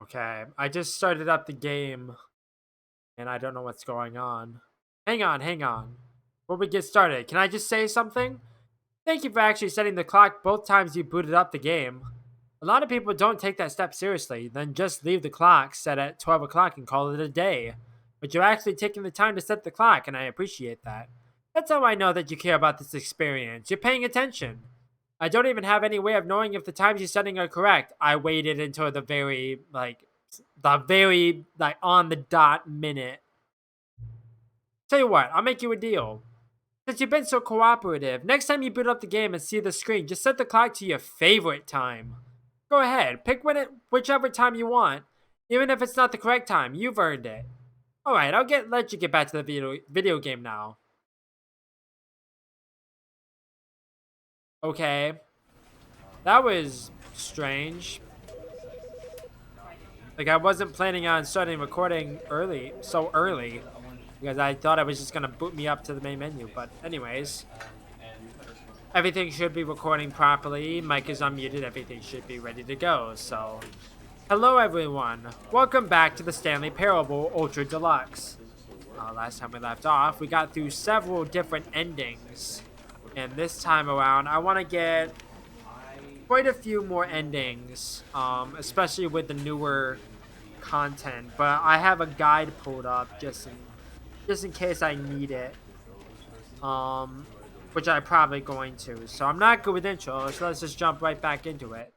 Okay, I just started up the game and I don't know what's going on. Hang on. Before we get started, can I just say something? Thank you for actually setting the clock both times you booted up the game. A lot of people don't take that step seriously, then just leave the clock set at 12 o'clock and call it a day. But you're actually taking the time to set the clock, and I appreciate that. That's how I know that you care about this experience. You're paying attention. I don't even have any way of knowing if the times you're setting are correct. I waited until the very on the dot minute. Tell you what, I'll make you a deal. Since you've been so cooperative, next time you boot up the game and see the screen, just set the clock to your favorite time. Go ahead, pick whichever time you want. Even if it's not the correct time, you've earned it. Alright, let you get back to the video game now. Okay. That was strange. Like, I wasn't planning on starting recording so early, because I thought it was just gonna boot me up to the main menu. But anyways, everything should be recording properly. Mic is unmuted. Everything should be ready to go. So, hello everyone. Welcome back to the Stanley Parable Ultra Deluxe. Last time we left off, we got through several different endings, and this time around, I want to get quite a few more endings, especially with the newer content. But I have a guide pulled up just in case I need it, which I'm probably going to. So I'm not good with intros, so let's just jump right back into it.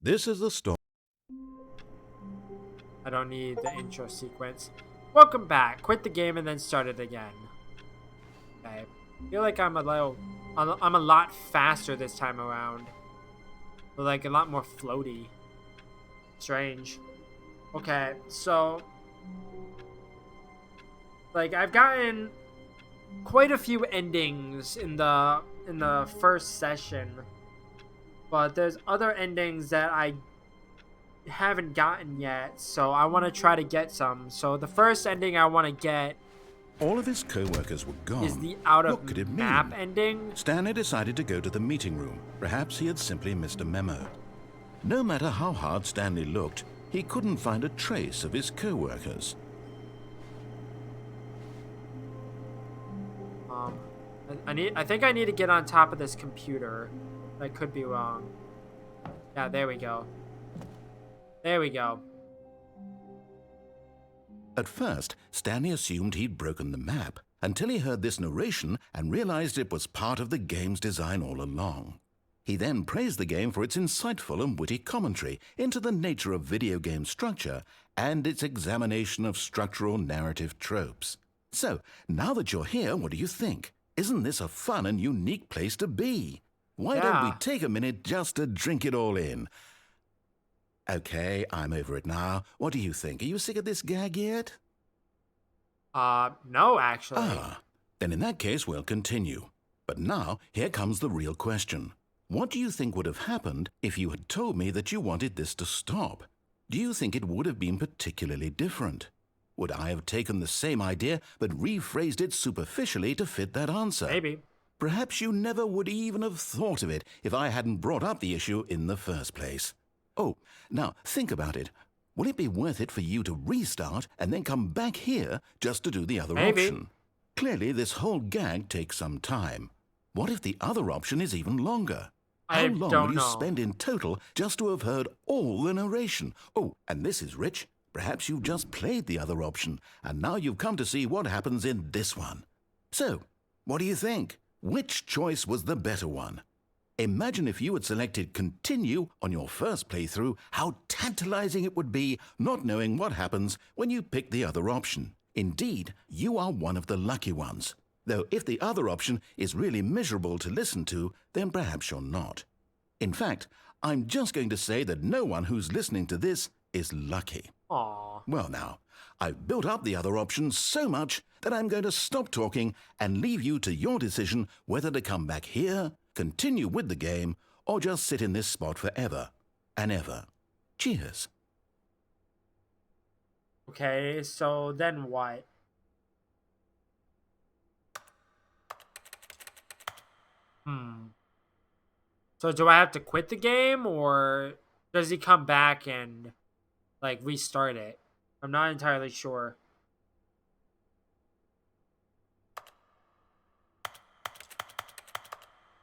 This is the story. I don't need the intro sequence. Welcome back. Quit the game and then start it again. Okay. I feel like I'm a lot faster this time around. Like a lot more floaty. Strange. Okay, so like I've gotten quite a few endings in the first session, but there's other endings that I haven't gotten yet, so I want to try to get some. So the first ending I want to get All of his co-workers were gone. is the out What could it of map mean? ending. Stanley decided to go to the meeting room. Perhaps he had simply missed a memo. No matter how hard Stanley looked, he couldn't find a trace of his co-workers. I think I need to get on top of this computer. I could be wrong. Yeah, there we go. There we go. At first, Stanley assumed he'd broken the map until he heard this narration and realized it was part of the game's design all along. He then praised the game for its insightful and witty commentary into the nature of video game structure and its examination of structural narrative tropes. So, now that you're here, what do you think? Isn't this a fun and unique place to be? Why don't we Yeah. take a minute just to drink it all in? Okay, I'm over it now. What do you think? Are you sick of this gag yet? No, actually. Then in that case, we'll continue. But now, here comes the real question. What do you think would have happened if you had told me that you wanted this to stop? Do you think it would have been particularly different? Would I have taken the same idea but rephrased it superficially to fit that answer? Maybe. Perhaps you never would even have thought of it if I hadn't brought up the issue in the first place. Oh, now think about it. Will it be worth it for you to restart and then come back here just to do the other Maybe. option? Clearly, this whole gag takes some time. What if the other option is even longer? How I long don't will you know. spend in total just to have heard all the narration? Oh, and this is rich. Perhaps you've just played the other option, and now you've come to see what happens in this one. So, what do you think? Which choice was the better one? Imagine if you had selected Continue on your first playthrough, how tantalizing it would be not knowing what happens when you pick the other option. Indeed, you are one of the lucky ones. Though if the other option is really miserable to listen to, then perhaps you're not. In fact, I'm just going to say that no one who's listening to this is lucky. Aw. Well now, I've built up the other option so much that I'm going to stop talking and leave you to your decision whether to come back here, continue with the game, or just sit in this spot forever and ever. Cheers. Okay, so then what? Hmm. So do I have to quit the game, or does he come back and like restart it? I'm not entirely sure.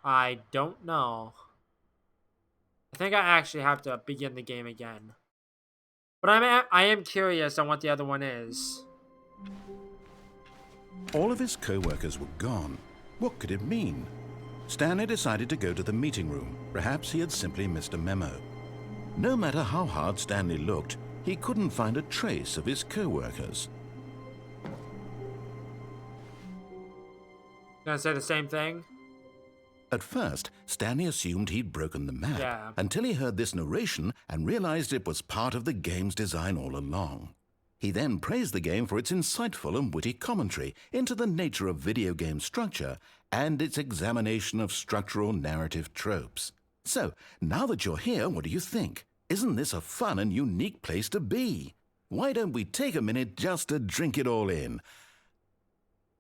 I don't know. I think I actually have to begin the game again. But I am curious on what the other one is. All of his co-workers were gone. What could it mean? Stanley decided to go to the meeting room. Perhaps he had simply missed a memo. No matter how hard Stanley looked, he couldn't find a trace of his co-workers. Gonna say the same thing? At first, Stanley assumed he'd broken the map, Yeah. until he heard this narration and realized it was part of the game's design all along. He then praised the game for its insightful and witty commentary into the nature of video game structure and its examination of structural narrative tropes. So, now that you're here, what do you think? Isn't this a fun and unique place to be? Why don't we take a minute just to drink it all in?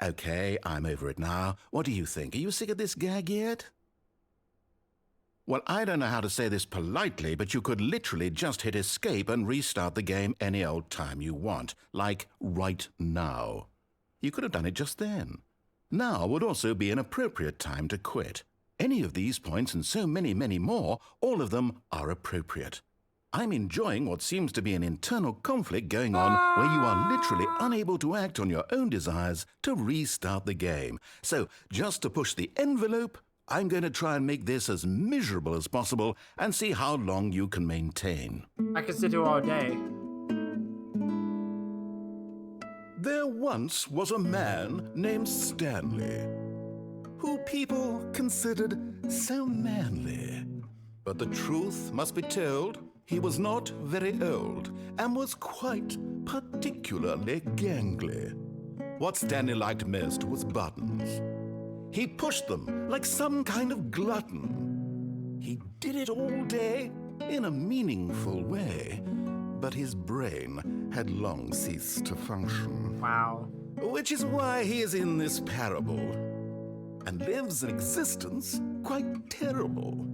Okay, I'm over it now. What do you think? Are you sick of this gag yet? Well, I don't know how to say this politely, but you could literally just hit escape and restart the game any old time you want, like right now. You could have done it just then. Now would also be an appropriate time to quit. Any of these points and so many, many more, all of them are appropriate. I'm enjoying what seems to be an internal conflict going on where you are literally unable to act on your own desires to restart the game. So, just to push the envelope, I'm going to try and make this as miserable as possible and see how long you can maintain. I can sit here all day. There once was a man named Stanley, who people considered so manly. But the truth must be told, he was not very old and was quite particularly gangly. What Stanley liked most was buttons. He pushed them like some kind of glutton. He did it all day in a meaningful way, but his brain had long ceased to function. Wow. Which is why he is in this parable and lives an existence quite terrible.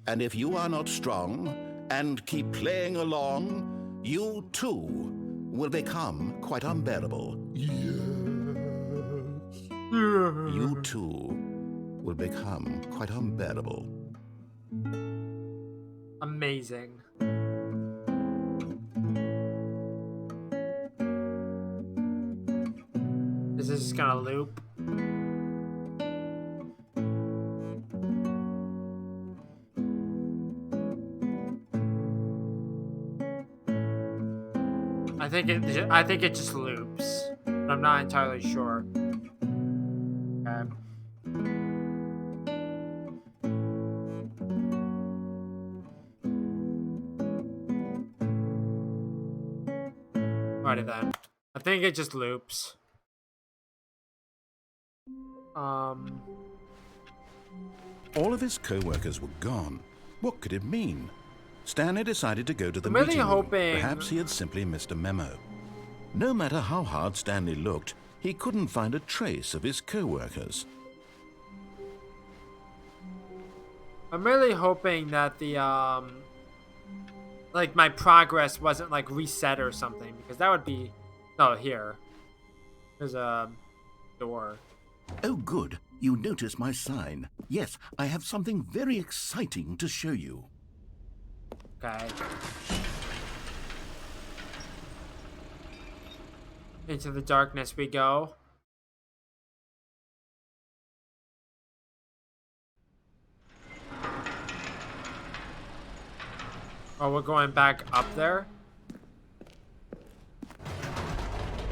And if you are not strong and keep playing along, you too will become quite unbearable. Yes. You too will become quite unbearable. Amazing. Is this just gonna loop? I think it just loops. But I'm not entirely sure. Okay. Alrighty then. I think it just loops. All of his co-workers were gone. What could it mean? Stanley decided to go to the I'm really meeting room. hoping... Perhaps he had simply missed a memo. No matter how hard Stanley looked, he couldn't find a trace of his co-workers. I'm really hoping that the like my progress wasn't like reset or something, because that would be... No, here. There's a door. Oh, good. You noticed my sign. Yes, I have something very exciting to show you. Okay. Into the darkness we go. Oh, we're going back up there?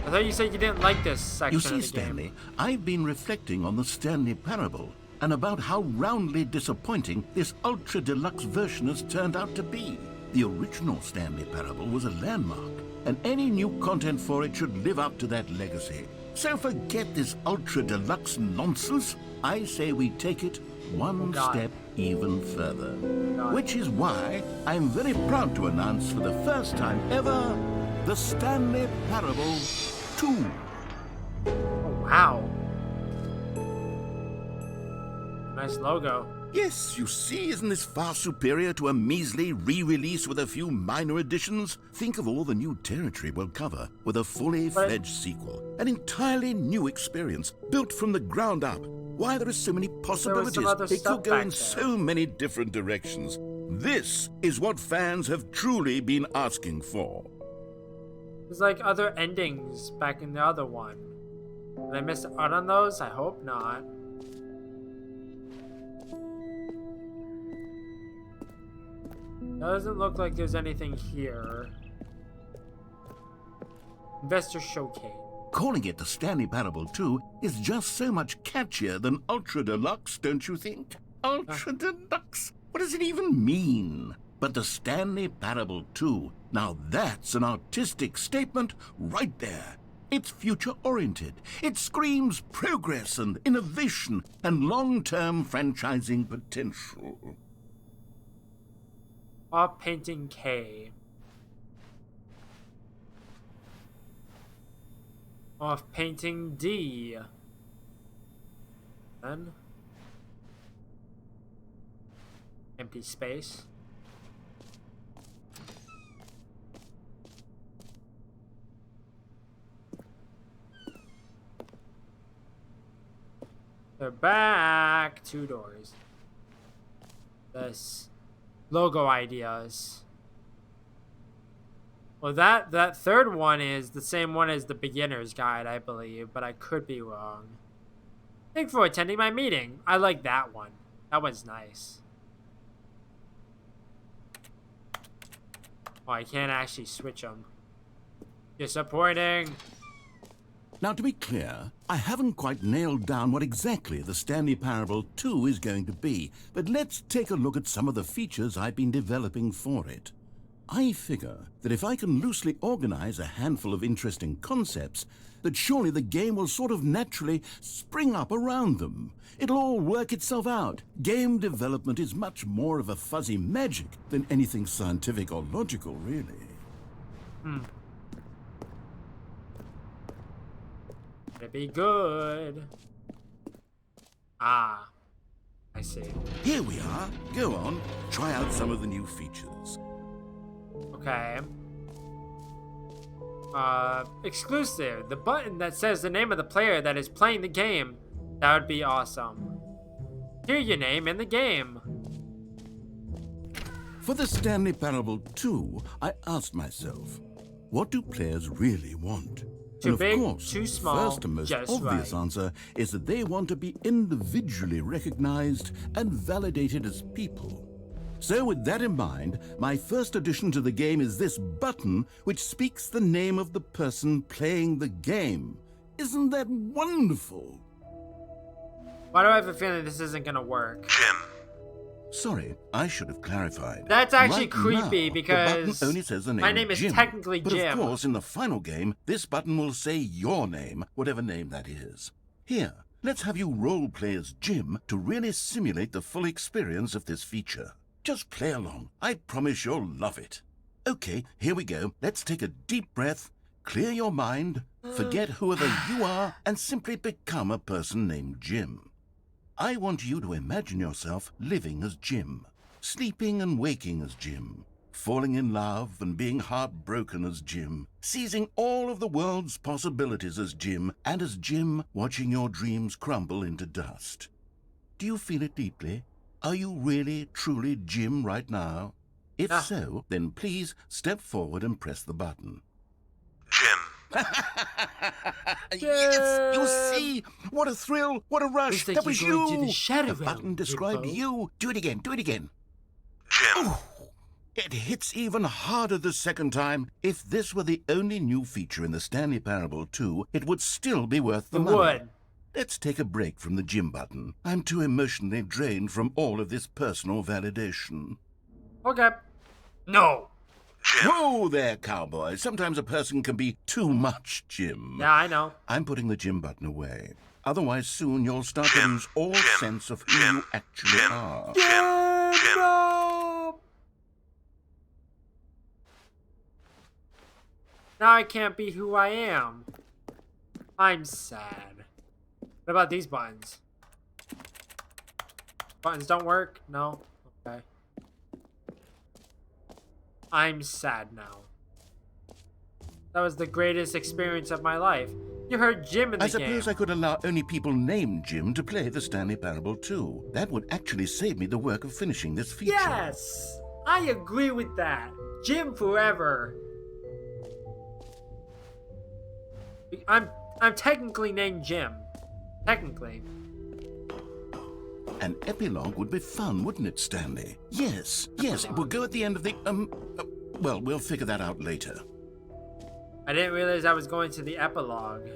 I thought you said you didn't like this section You of see, the Stanley, game. I've been reflecting on the Stanley parable and about how roundly disappointing this ultra deluxe version has turned out to be. The original Stanley parable was a landmark, and any new content for it should live up to that legacy. So forget this ultra deluxe nonsense. I say we take it one step even further. Which is why I'm very proud to announce for the first time ever, the Stanley Parable 2. Oh, wow. Nice logo. Yes, you see, isn't this far superior to a measly re-release with a few minor additions? Think of all the new territory we'll cover with a fully fledged sequel. An entirely new experience, built from the ground up. Why, there are so many possibilities. It could go in so many different directions. This is what fans have truly been asking for. There's like other endings back in the other one. Did I miss out on those? I hope not. Doesn't look like there's anything here. Investor Showcase. Calling it the Stanley Parable 2 is just so much catchier than Ultra Deluxe, don't you think? Ultra Deluxe? What does it even mean? But the Stanley Parable 2, now that's an artistic statement right there. It's future-oriented. It screams progress and innovation and long-term franchising potential. Off painting K. Off painting D. Then empty space. They're back. 2 doors. This logo ideas. Well, that third one is the same one as the beginner's guide, I believe, but I could be wrong. Thanks for attending my meeting. I like that one. That one's nice. Oh, I can't actually switch them. Disappointing. Now, to be clear, I haven't quite nailed down what exactly the Stanley Parable 2 is going to be, but let's take a look at some of the features I've been developing for it. I figure that if I can loosely organize a handful of interesting concepts, that surely the game will sort of naturally spring up around them. It'll all work itself out. Game development is much more of a fuzzy magic than anything scientific or logical, really. It'd be good. Ah, I see. Here we are. Go on, try out some of the new features. Okay. Exclusive. The button that says the name of the player that is playing the game. That would be awesome. Hear your name in the game. For the Stanley Parable 2, I asked myself, what do players really want? Too and big, of course, too small, the first and most just obvious right. answer is that they want to be individually recognized and validated as people. So with that in mind, my first addition to the game is this button which speaks the name of the person playing the game. Isn't that wonderful? Why do I have a feeling this isn't gonna work? Jim. Sorry, I should have clarified. That's actually Right creepy now, because the button only says the name my name is Jim. technically But Jim. of course, in the final game, this button will say your name, whatever name that is. Here, let's have you role-play as Jim to really simulate the full experience of this feature. Just play along. I promise you'll love it. Okay, here we go. Let's take a deep breath, clear your mind, forget whoever you are, and simply become a person named Jim. I want you to imagine yourself living as Jim, sleeping and waking as Jim, falling in love and being heartbroken as Jim, seizing all of the world's possibilities as Jim, and as Jim watching your dreams crumble into dust. Do you feel it deeply? Are you really, truly Jim right now? If so, then please step forward and press the button. Jim. Yes, you see? What a thrill, what a rush. Looks like That was you're going you. to the shadow The realm, button described Hippo. you. Do it again, do it again. Jim. Oh, it hits even harder the second time. If this were the only new feature in the Stanley Parable 2, it would still be worth the It money. would. Let's take a break from the Jim button. I'm too emotionally drained from all of this personal validation. Okay. No. Jim. Whoa there, cowboy. Sometimes a person can be too much, Jim. Yeah, I know. I'm putting the Jim button away. Otherwise, soon you'll start to Jim, lose all Jim, sense of who Jim, you actually Jim. are. Jim. No. Now I can't be who I am. I'm sad. What about these buttons? Buttons don't work? No? Okay. I'm sad now. That was the greatest experience of my life. You heard Jim in the I suppose game. I could allow only people named Jim to play the Stanley Parable too. That would actually save me the work of finishing this feature. Yes! I agree with that. Jim forever. I'm technically named Jim. Technically. An epilogue would be fun, wouldn't it, Stanley? Yes, yes, it will go at the end of the, well, we'll figure that out later. I didn't realize I was going to the epilogue.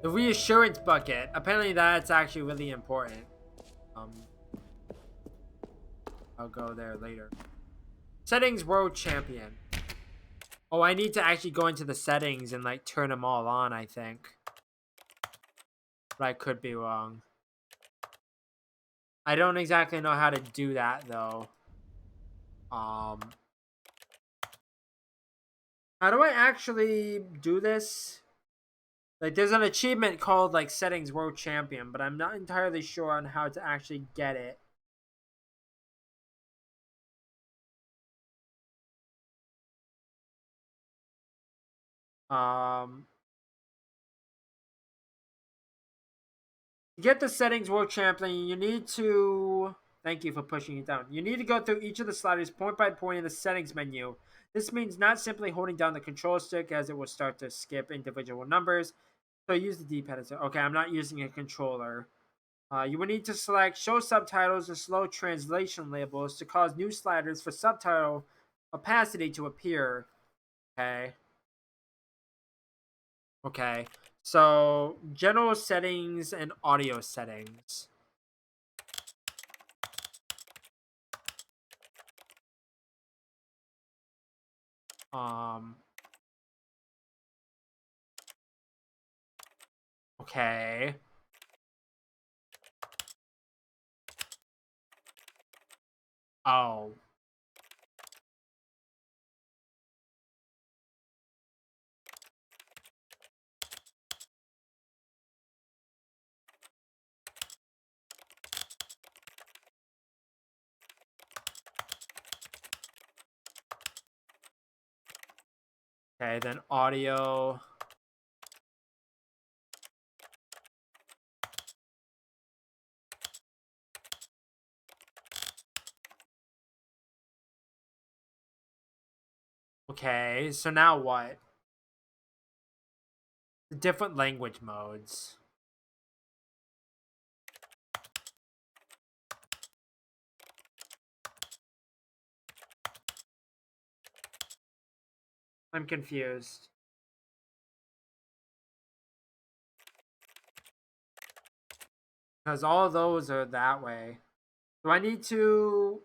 The reassurance bucket. Apparently that's actually really important. I'll go there later. Settings world champion. Oh, I need to actually go into the settings and like turn them all on, I think. But I could be wrong. I don't exactly know how to do that though. How do I actually do this? Like, there's an achievement called, like, Settings World Champion, but I'm not entirely sure on how to actually get it. To get the Settings World Champion, you need to... Thank you for pushing it down. You need to go through each of the sliders point by point in the settings menu. This means not simply holding down the control stick, as it will start to skip individual numbers. So use the D-pad. Okay, I'm not using a controller. You will need to select Show Subtitles or Slow Translation Labels to cause new sliders for subtitle opacity to appear. Okay. Okay. So, general settings and audio settings. Okay. Oh. Okay, then audio. Okay, so now what? The different language modes. I'm confused. Because all those are that way. Do I need to...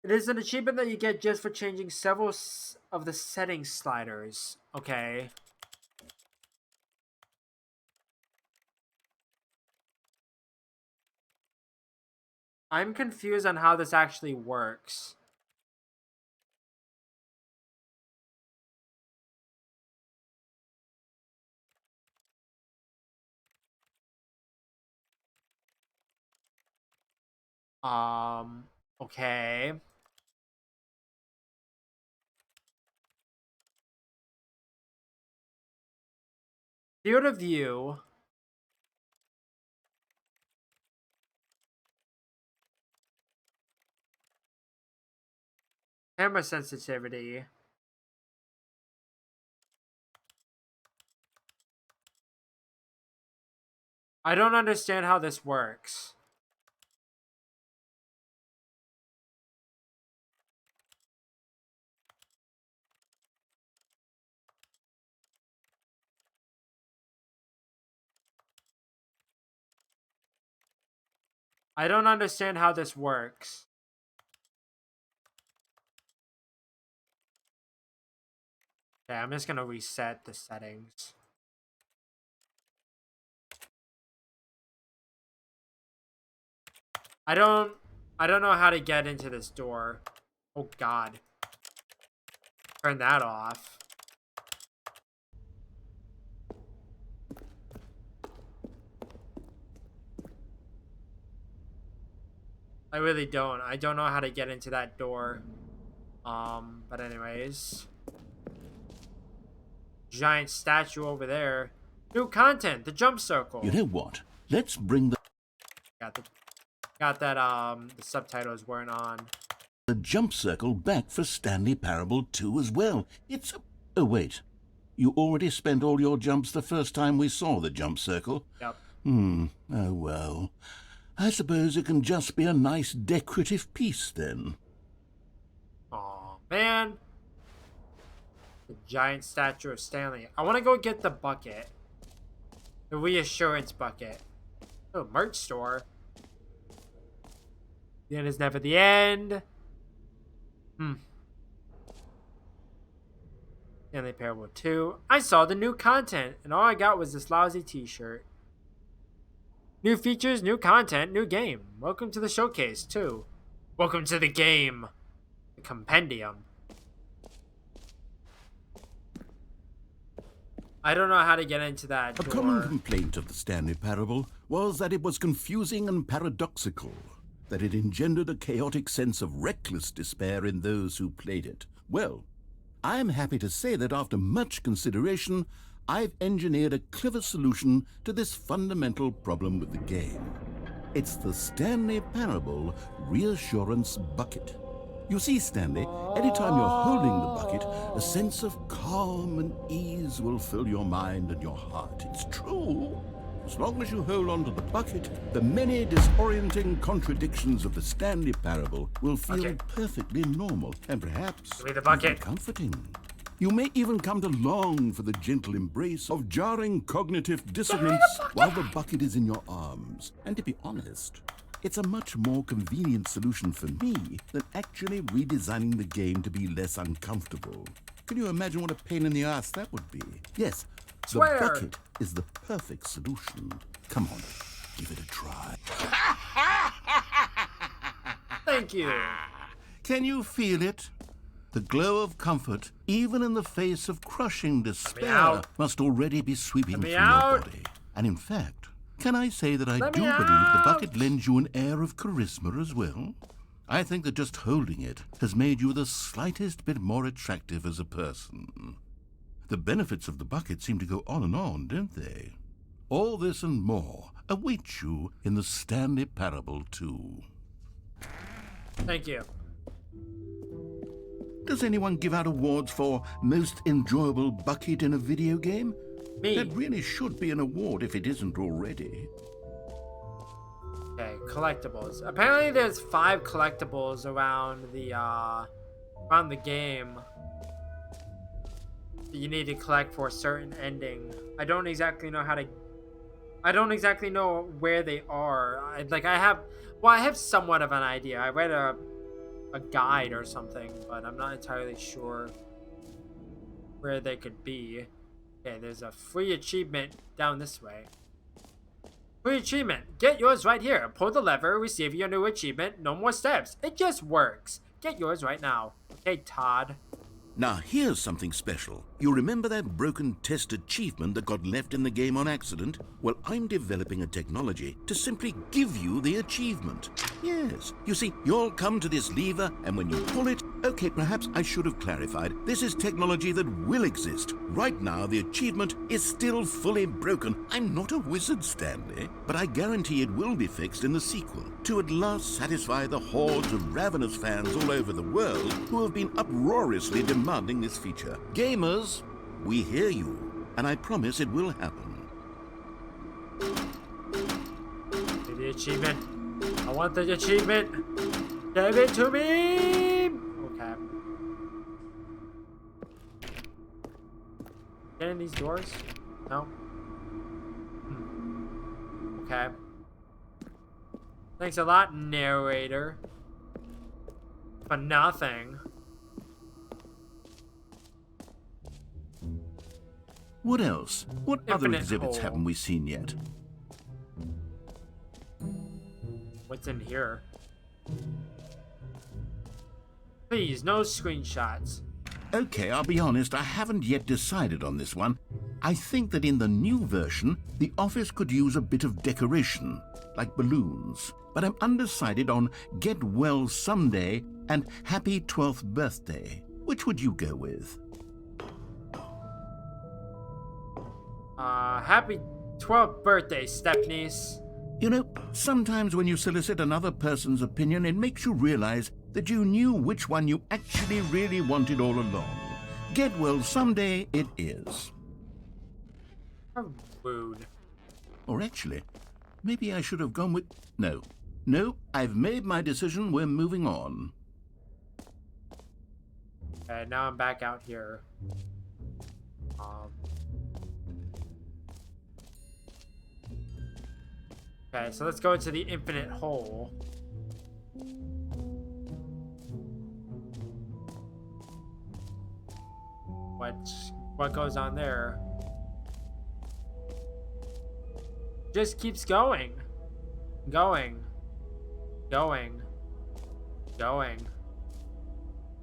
It is an achievement that you get just for changing several of the settings sliders. Okay. I'm confused on how this actually works. Okay. Field of view. Camera sensitivity. I don't understand how this works. I don't understand how this works. Okay, I'm just gonna reset the settings. I don't know how to get into this door. Oh god. Turn that off. I really don't. I don't know how to get into that door. But anyways. Giant statue over there. New content, the jump circle. You know what? Let's bring Got that, the subtitles weren't on. the jump circle back for Stanley Parable 2 as well. It's a... Oh, wait. You already spent all your jumps the first time we saw the jump circle? Yep. Oh, well. I suppose it can just be a nice decorative piece, then. Aw, man. The giant statue of Stanley. I want to go get the bucket. The reassurance bucket. Oh, merch store. The end is never the end. Stanley Parable 2. I saw the new content, and all I got was this lousy t-shirt. New features, new content, new game. Welcome to the showcase, too. Welcome to the game. The compendium. I don't know how to get into that A door. common complaint of the Stanley Parable was that it was confusing and paradoxical, that it engendered a chaotic sense of reckless despair in those who played it. Well, I am happy to say that after much consideration, I've engineered a clever solution to this fundamental problem with the game. It's the Stanley Parable Reassurance Bucket. You see, Stanley, anytime you're holding the bucket, a sense of calm and ease will fill your mind and your heart. It's true. As long as you hold on to the bucket, the many disorienting contradictions of the Stanley Parable will feel perfectly normal and perhaps Give me the bucket. even comforting. You may even come to long for the gentle embrace of jarring cognitive dissonance while the bucket is in your arms. And to be honest, it's a much more convenient solution for me than actually redesigning the game to be less uncomfortable. Can you imagine what a pain in the ass that would be? Yes, the bucket is the perfect solution. Come on, give it a try. Thank you. Can you feel it? The glow of comfort, even in the face of crushing despair, must already be sweeping through your body. And in fact, can I say that I do believe the bucket lends you an air of charisma as well? I think that just holding it has made you the slightest bit more attractive as a person. The benefits of the bucket seem to go on, don't they? All this and more await you in the Stanley Parable 2. Thank you. Does anyone give out awards for most enjoyable bucket in a video game? Me. That really should be an award if it isn't already. Okay, collectibles. Apparently there's 5 collectibles around the game that you need to collect for a certain ending. I don't exactly know where they are. I have somewhat of an idea. I read a guide or something, but I'm not entirely sure where they could be. Okay, there's a free achievement down this way. Free achievement. Get yours right here. Pull the lever, receive your new achievement. No more steps. It just works. Get yours right now. Okay, Todd. Now here's something special. You remember that broken test achievement that got left in the game on accident? Well, I'm developing a technology to simply give you the achievement. Yes. You see, you'll come to this lever, and when you pull it... Okay, perhaps I should have clarified. This is technology that will exist. Right now, the achievement is still fully broken. I'm not a wizard, Stanley, but I guarantee it will be fixed in the sequel to at last satisfy the hordes of ravenous fans all over the world who have been uproariously demanding this feature. Gamers, we hear you, and I promise it will happen. Give the achievement. I want the achievement. Give it to me. Okay. Get in these doors? No? Okay. Thanks a lot, narrator. For nothing. What else? What other Infinite exhibits hole. haven't we seen yet? What's in here? Please, no screenshots. Okay, I'll be honest, I haven't yet decided on this one. I think that in the new version, the office could use a bit of decoration, like balloons. But I'm undecided on Get Well Someday and Happy 12th Birthday. Which would you go with? Happy 12th birthday, Stepniece. You know, sometimes when you solicit another person's opinion, it makes you realize that you knew which one you actually really wanted all along. Get Well Someday it is. How rude. Or actually, maybe I should have gone with... No, I've made my decision. We're moving on. Okay, now I'm back out here. Okay, so let's go into the infinite hole. What goes on there? Just keeps going. Going.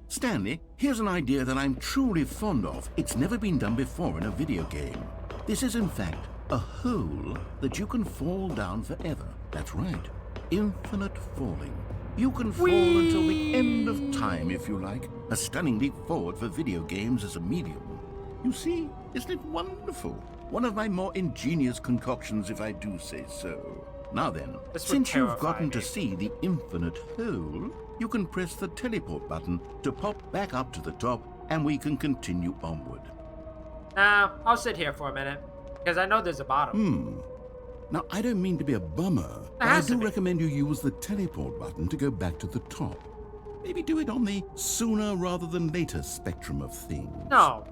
Stanley, here's an idea that I'm truly fond of. It's never been done before in a video game. This is, in fact, a hole that you can fall down forever. That's right. Infinite falling. You can fall until the end of time, if you like. A stunning leap forward for video games as a medium. You see, isn't it wonderful? One of my more ingenious concoctions, if I do say so. Now then, since you've gotten to see the infinite hole, you can press the teleport button to pop back up to the top, and we can continue onward. Nah, I'll sit here for a minute, because I know there's a bottom. Now, I don't mean to be a bummer, but I do recommend you use the teleport button to go back to the top. Maybe do it on the sooner rather than later spectrum of things. No.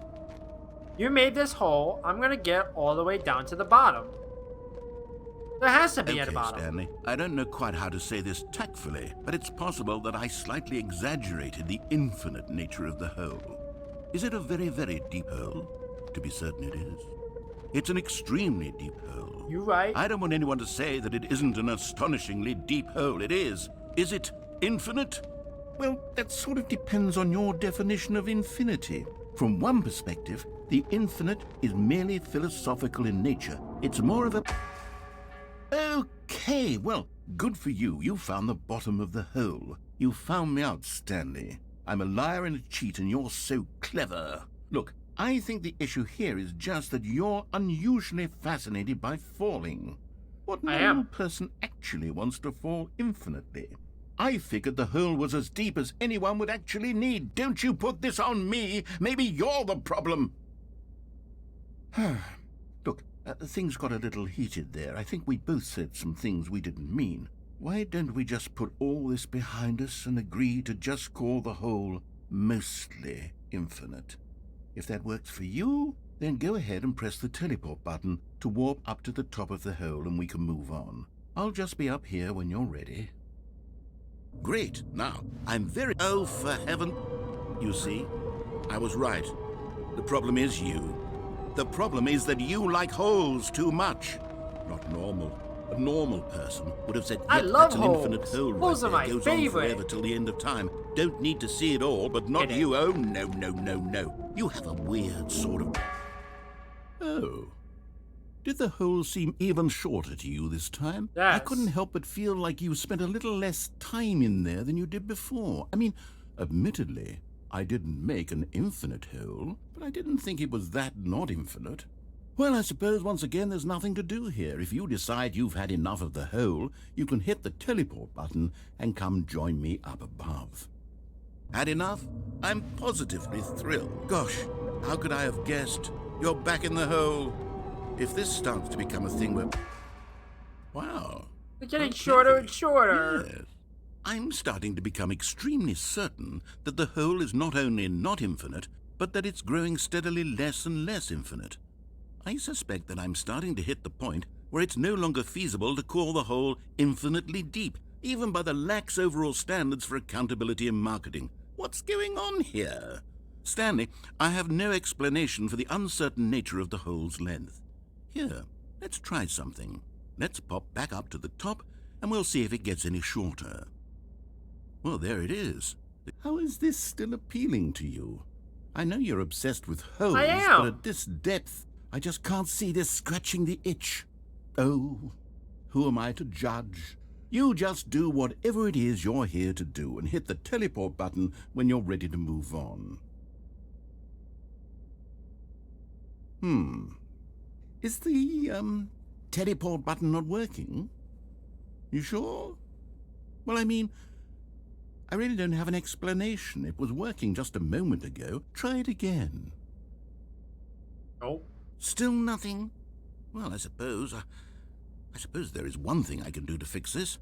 You made this hole. I'm going to get all the way down to the bottom. There has to be at the bottom. Stanley, I don't know quite how to say this tactfully, but it's possible that I slightly exaggerated the infinite nature of the hole. Is it a very, very deep hole? To be certain it is. It's an extremely deep hole. You right. I don't want anyone to say that it isn't an astonishingly deep hole. It is. Is it infinite? Well, that sort of depends on your definition of infinity. From one perspective, the infinite is merely philosophical in nature. It's more of a... Okay, well, good for you. You found the bottom of the hole. You found me out, Stanley. I'm a liar and a cheat, and you're so clever. Look, I think the issue here is just that you're unusually fascinated by falling. What normal person actually wants to fall infinitely? I figured the hole was as deep as anyone would actually need. Don't you put this on me. Maybe you're the problem. Look, things got a little heated there. I think we both said some things we didn't mean. Why don't we just put all this behind us and agree to just call the hole mostly infinite? If that works for you, then go ahead and press the teleport button to warp up to the top of the hole and we can move on. I'll just be up here when you're ready. Great. Now, I'm very... Oh, for heaven... You see, I was right. The problem is you. The problem is that you like holes too much. Not normal. A normal person would have said, yep, I love that's an holes. infinite hole Holes right are there. my Goes favorite. on forever till the end of time. Don't need to see it all, but not you. Oh, no. You have a weird sort of... Oh. Did the hole seem even shorter to you this time? Yes. I couldn't help but feel like you spent a little less time in there than you did before. I mean, admittedly, I didn't make an infinite hole, but I didn't think it was that not infinite. Well, I suppose once again there's nothing to do here. If you decide you've had enough of the hole, you can hit the teleport button and come join me up above. Had enough? I'm positively thrilled. Gosh, how could I have guessed? You're back in the hole. If this starts to become a thing where... Wow. They're getting shorter and shorter. Yes. I'm starting to become extremely certain that the hole is not only not infinite, but that it's growing steadily less and less infinite. I suspect that I'm starting to hit the point where it's no longer feasible to call the hole infinitely deep, even by the lax overall standards for accountability and marketing. What's going on here? Stanley, I have no explanation for the uncertain nature of the hole's length. Here, let's try something. Let's pop back up to the top, and we'll see if it gets any shorter. Well, there it is. How is this still appealing to you? I know you're obsessed with holes, I am. but at this depth, I just can't see this scratching the itch. Oh, who am I to judge? You just do whatever it is you're here to do and hit the teleport button when you're ready to move on. Is the, teleport button not working? You sure? Well, I mean, I really don't have an explanation. It was working just a moment ago. Try it again. Nope. Still nothing? Well, I suppose there is one thing I can do to fix this.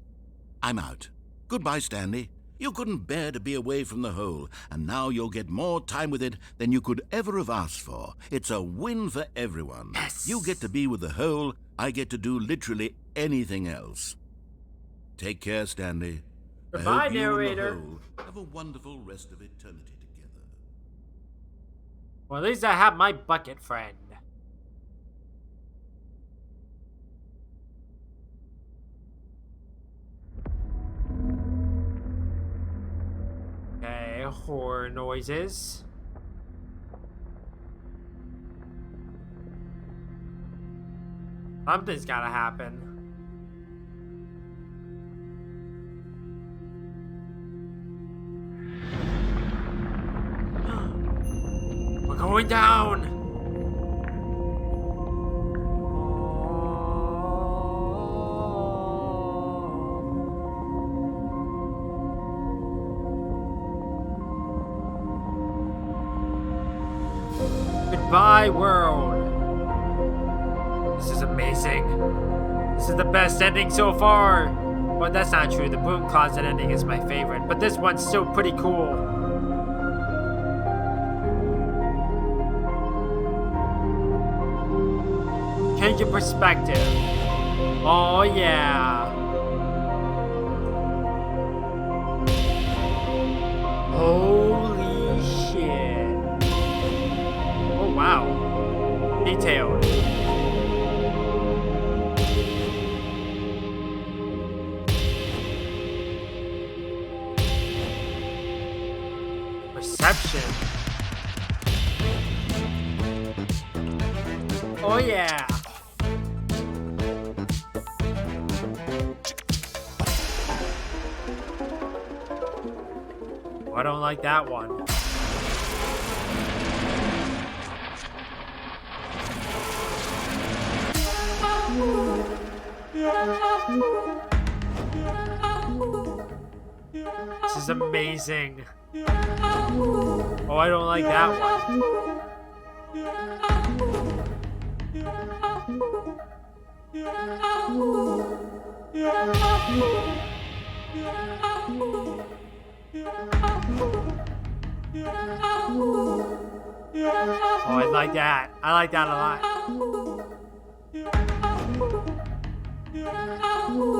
I'm out. Goodbye, Stanley. You couldn't bear to be away from the hole, and now you'll get more time with it than you could ever have asked for. It's a win for everyone. Yes. You get to be with the hole, I get to do literally anything else. Take care, Stanley. Goodbye, I hope you narrator. and the hole have a wonderful rest of eternity together. Well, at least I have my bucket friend. Okay, horror noises. Something's gotta happen. We're going down! Goodbye, world. This is amazing. This is the best ending so far. Well, that's not true. The Boom Closet ending is my favorite, but this one's still pretty cool. Change your perspective. Oh, yeah. Holy shit. Oh, wow. Detailed. Perception. Oh, yeah. Oh, I don't like that one. This is amazing. Oh, I don't like that one. Oh, I like that. I like that a lot.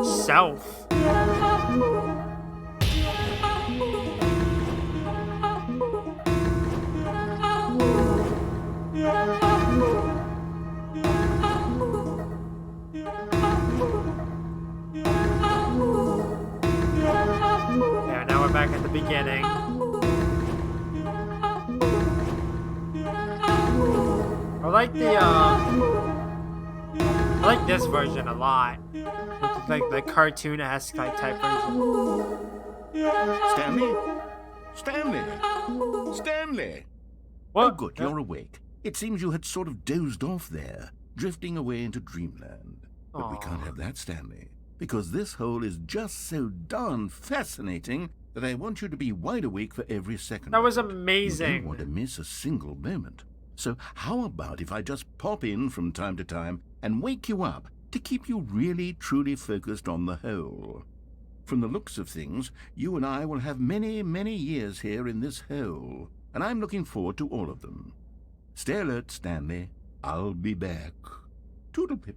Self. There, now we're back at the beginning. I like this version a lot. It's like the cartoon-esque type version. Stanley? Stanley? Stanley! What? Oh, good, you're awake. It seems you had sort of dozed off there, drifting away into dreamland. But we can't have that, Stanley, because this hole is just so darn fascinating that I want you to be wide awake for every second. That was of it. You amazing. don't want to miss a single moment. So how about if I just pop in from time to time and wake you up to keep you really, truly focused on the hole? From the looks of things, you and I will have many, many years here in this hole, and I'm looking forward to all of them. Stay alert, Stanley. I'll be back. Toodlepip.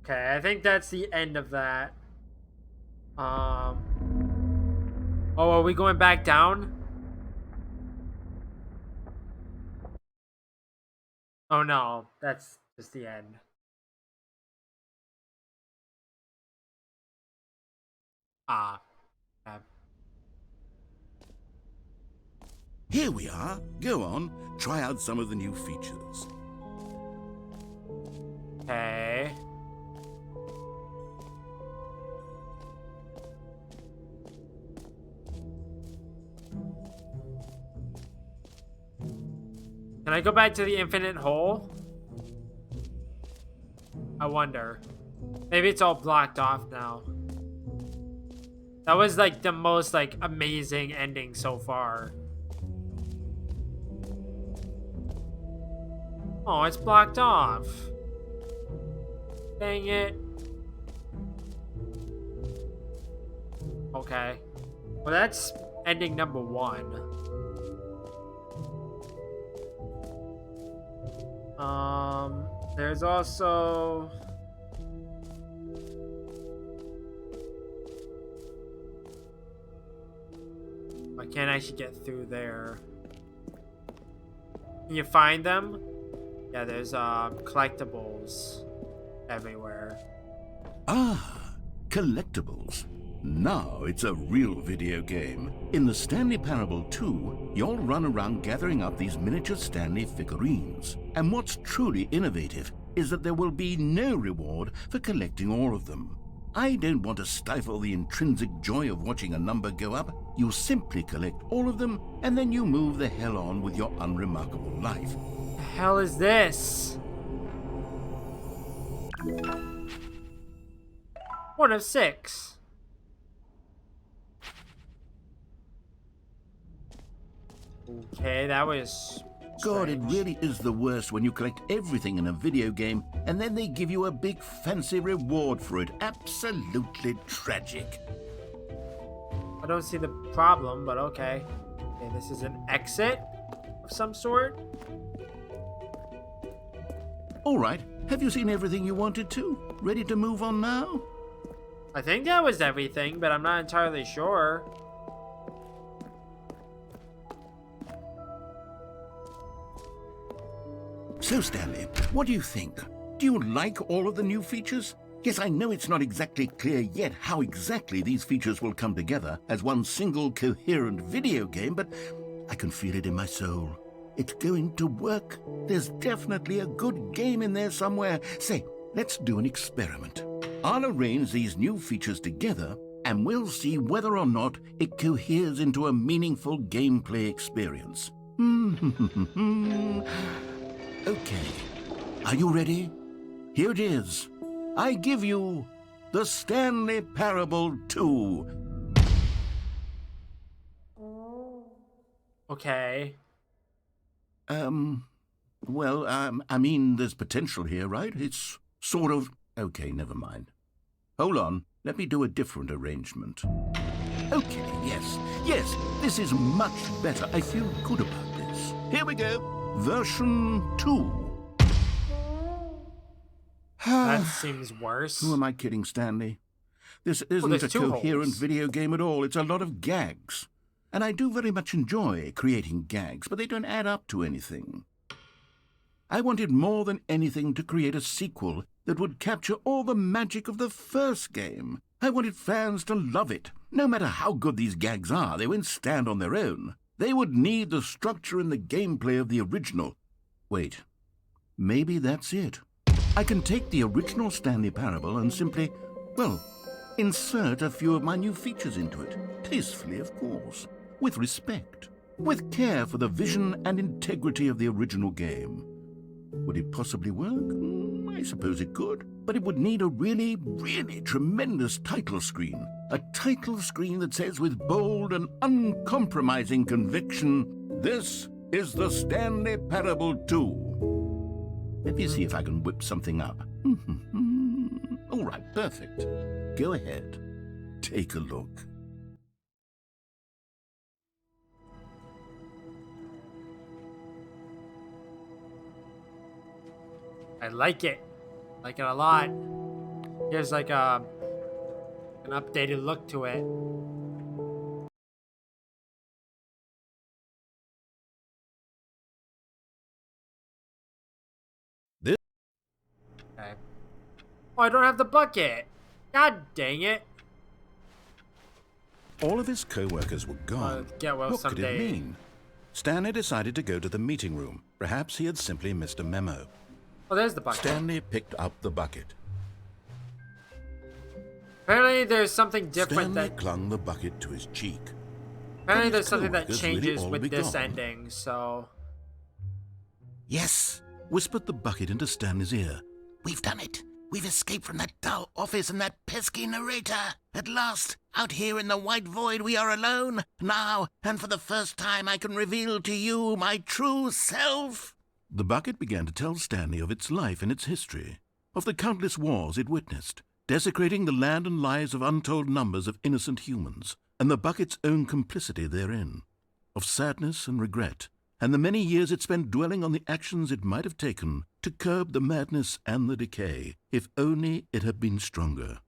Okay, I think that's the end of that. Oh, are we going back down? Oh no, that's just the end. Ah. Here we are. Go on, try out some of the new features. Okay. Can I go back to the infinite hole? I wonder. Maybe it's all blocked off now. That was like the most like amazing ending so far. Oh, it's blocked off. Dang it. Okay. Well, that's ending number 1. There's also... I can't actually get through there. Can you find them? Yeah, there's collectibles everywhere. Ah, collectibles. Now it's a real video game. In the Stanley Parable 2, you'll run around gathering up these miniature Stanley figurines. And what's truly innovative is that there will be no reward for collecting all of them. I don't want to stifle the intrinsic joy of watching a number go up. You simply collect all of them, and then you move the hell on with your unremarkable life. The hell is this? 1 of 6. Okay, that was God, it strange. really is the worst when you collect everything in a video game and then they give you a big fancy reward for it. Absolutely tragic. I don't see the problem, but okay. Okay, this is an exit of some sort. All right, have you seen everything you wanted to? Ready to move on now? I think that was everything, but I'm not entirely sure. So, Stanley, what do you think? Do you like all of the new features? Yes, I know it's not exactly clear yet how exactly these features will come together as one single coherent video game, but I can feel it in my soul. It's going to work. There's definitely a good game in there somewhere. Say, let's do an experiment. I'll arrange these new features together, and we'll see whether or not it coheres into a meaningful gameplay experience. Okay, are you ready? Here it is. I give you the Stanley Parable 2. Okay. Well, I mean, there's potential here, right? It's sort of... Okay, never mind. Hold on, let me do a different arrangement. Okay, yes, this is much better. I feel good about this. Here we go. Version 2. That seems worse. Who am I kidding, Stanley? This isn't there's a 2 coherent holes. video game at all. It's a lot of gags. And I do very much enjoy creating gags, but they don't add up to anything. I wanted more than anything to create a sequel that would capture all the magic of the first game. I wanted fans to love it. No matter how good these gags are, they won't stand on their own. They would need the structure and the gameplay of the original. Wait, maybe that's it. I can take the original Stanley Parable and simply, well, insert a few of my new features into it. Tastefully, of course. With respect. With care for the vision and integrity of the original game. Would it possibly work? I suppose it could. But it would need a really, really tremendous title screen. A title screen that says with bold and uncompromising conviction, "This is the Stanley Parable 2." Let me see if I can whip something up. All right, perfect. Go ahead. Take a look. I like it. Like it a lot. Here's like an updated look to it. This- Okay. Oh, I don't have the bucket. God dang it. All of his co-workers were gone. Get well What could it someday. mean? Stanley decided to go to the meeting room. Perhaps he had simply missed a memo. Oh, there's the bucket. Stanley picked up the bucket. Apparently, there's something different Stanley that. clung the bucket to his cheek. Apparently, his there's something that coworkers really changes all with be this gone? ending. So. Yes, whispered the bucket into Stanley's ear. We've done it. We've escaped from that dull office and that pesky narrator. At last, out here in the white void, we are alone. Now, and for the first time, I can reveal to you my true self. The bucket began to tell Stanley of its life and its history, of the countless wars it witnessed, desecrating the land and lives of untold numbers of innocent humans, and the bucket's own complicity therein, of sadness and regret, and the many years it spent dwelling on the actions it might have taken to curb the madness and the decay, if only it had been stronger,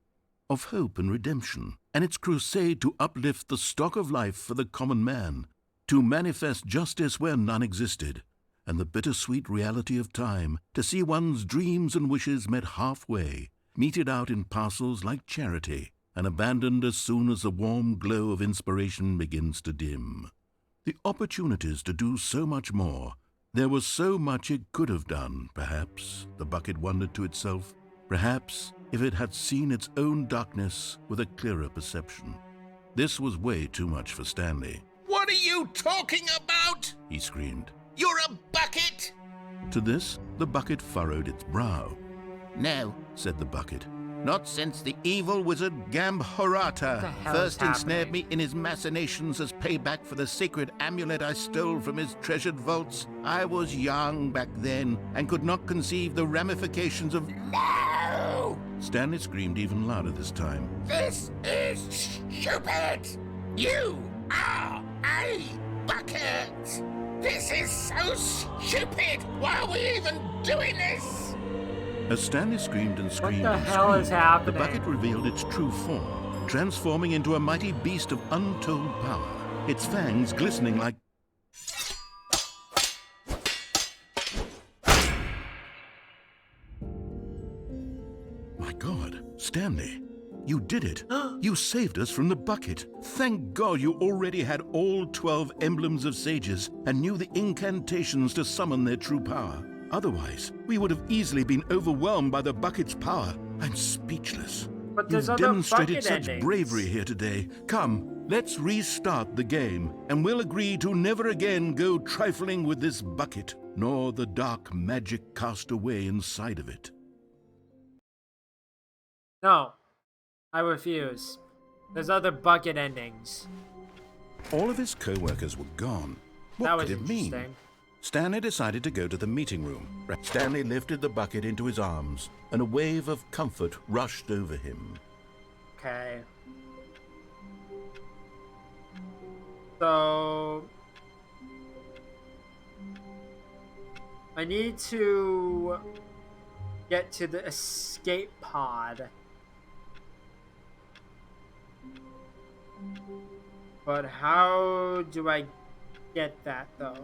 of hope and redemption, and its crusade to uplift the stock of life for the common man, to manifest justice where none existed, and the bittersweet reality of time, to see one's dreams and wishes met halfway, meted out in parcels like charity, and abandoned as soon as the warm glow of inspiration begins to dim. The opportunities to do so much more. There was so much it could have done, perhaps, the bucket wondered to itself. Perhaps, if it had seen its own darkness with a clearer perception. This was way too much for Stanley. What are you talking about? He screamed. You're a bucket! To this, the bucket furrowed its brow. No, Said the bucket. not since the evil wizard Gambhorata What the hell first is ensnared happening? me in his machinations as payback for the sacred amulet I stole from his treasured vaults. I was young back then and could not conceive the ramifications of... No! Stanley screamed even louder this time. This is stupid! You are a bucket! This is so stupid! Why are we even doing this? As Stanley screamed and screamed the and hell is screamed, happening? the bucket revealed its true form, transforming into a mighty beast of untold power, its fangs glistening like... My God, Stanley, you did it. You saved us from the bucket. Thank God you already had all 12 emblems of sages and knew the incantations to summon their true power. Otherwise, we would have easily been overwhelmed by the bucket's power. I'm speechless. But there's You've other demonstrated bucket such endings. bravery here today. Come, let's restart the game, and we'll agree to never again go trifling with this bucket, nor the dark magic cast away inside of it. No, I refuse. There's other bucket endings. All of his co-workers were gone. What That was could it mean? interesting. Stanley decided to go to the meeting room. Stanley lifted the bucket into his arms, and a wave of comfort rushed over him. Okay. So I need to get to the escape pod. But how do I get that though?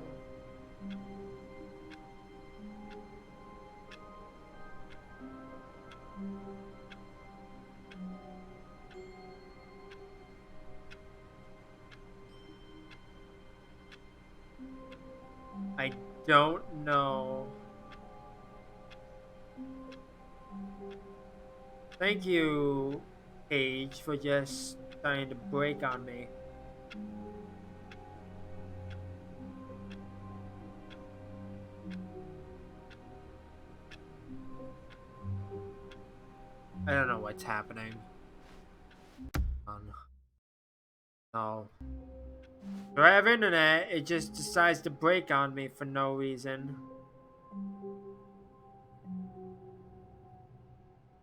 I don't know. Thank you, Paige, for just trying to break on me. I don't know what's happening. No. Do I have internet? It just decides to break on me for no reason.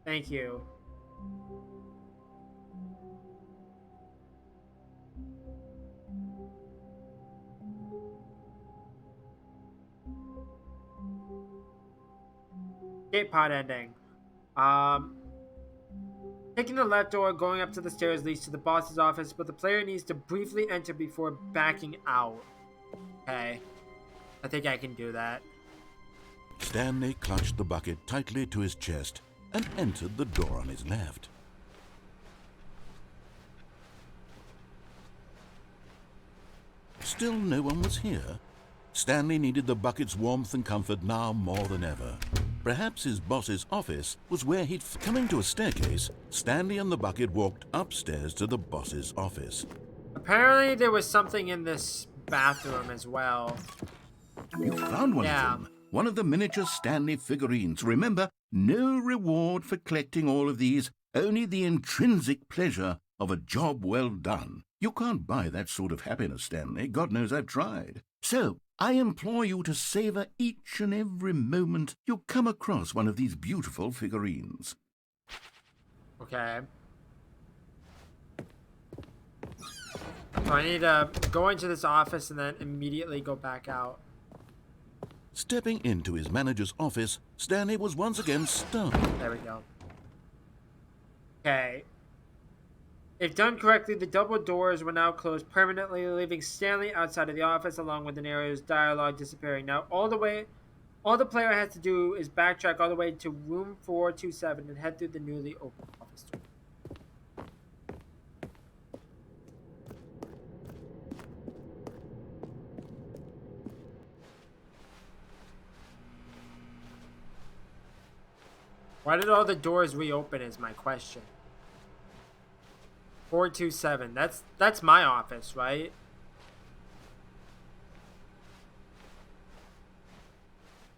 Thank you. Escape pod ending. Taking the left door, going up to the stairs leads to the boss's office, but the player needs to briefly enter before backing out. Okay. I think I can do that. Stanley clutched the bucket tightly to his chest and entered the door on his left. Still no one was here. Stanley needed the bucket's warmth and comfort now more than ever. Perhaps his boss's office was where he'd... Coming to a staircase, Stanley and the bucket walked upstairs to the boss's office. Apparently there was something in this bathroom as well. You found one of them. One of the miniature Stanley figurines. Remember, no reward for collecting all of these, only the intrinsic pleasure of a job well done. You can't buy that sort of happiness, Stanley. God knows I've tried. So, I implore you to savor each and every moment you come across one of these beautiful figurines. Okay. So I need to go into this office and then immediately go back out. Stepping into his manager's office, Stanley was once again stunned. There we go. Okay. If done correctly, the double doors will now close permanently, leaving Stanley outside of the office along with the narrator's dialogue disappearing. Now, all the player has to do is backtrack all the way to room 427 and head through the newly opened office door. Why did all the doors reopen is my question. 427. That's my office, right?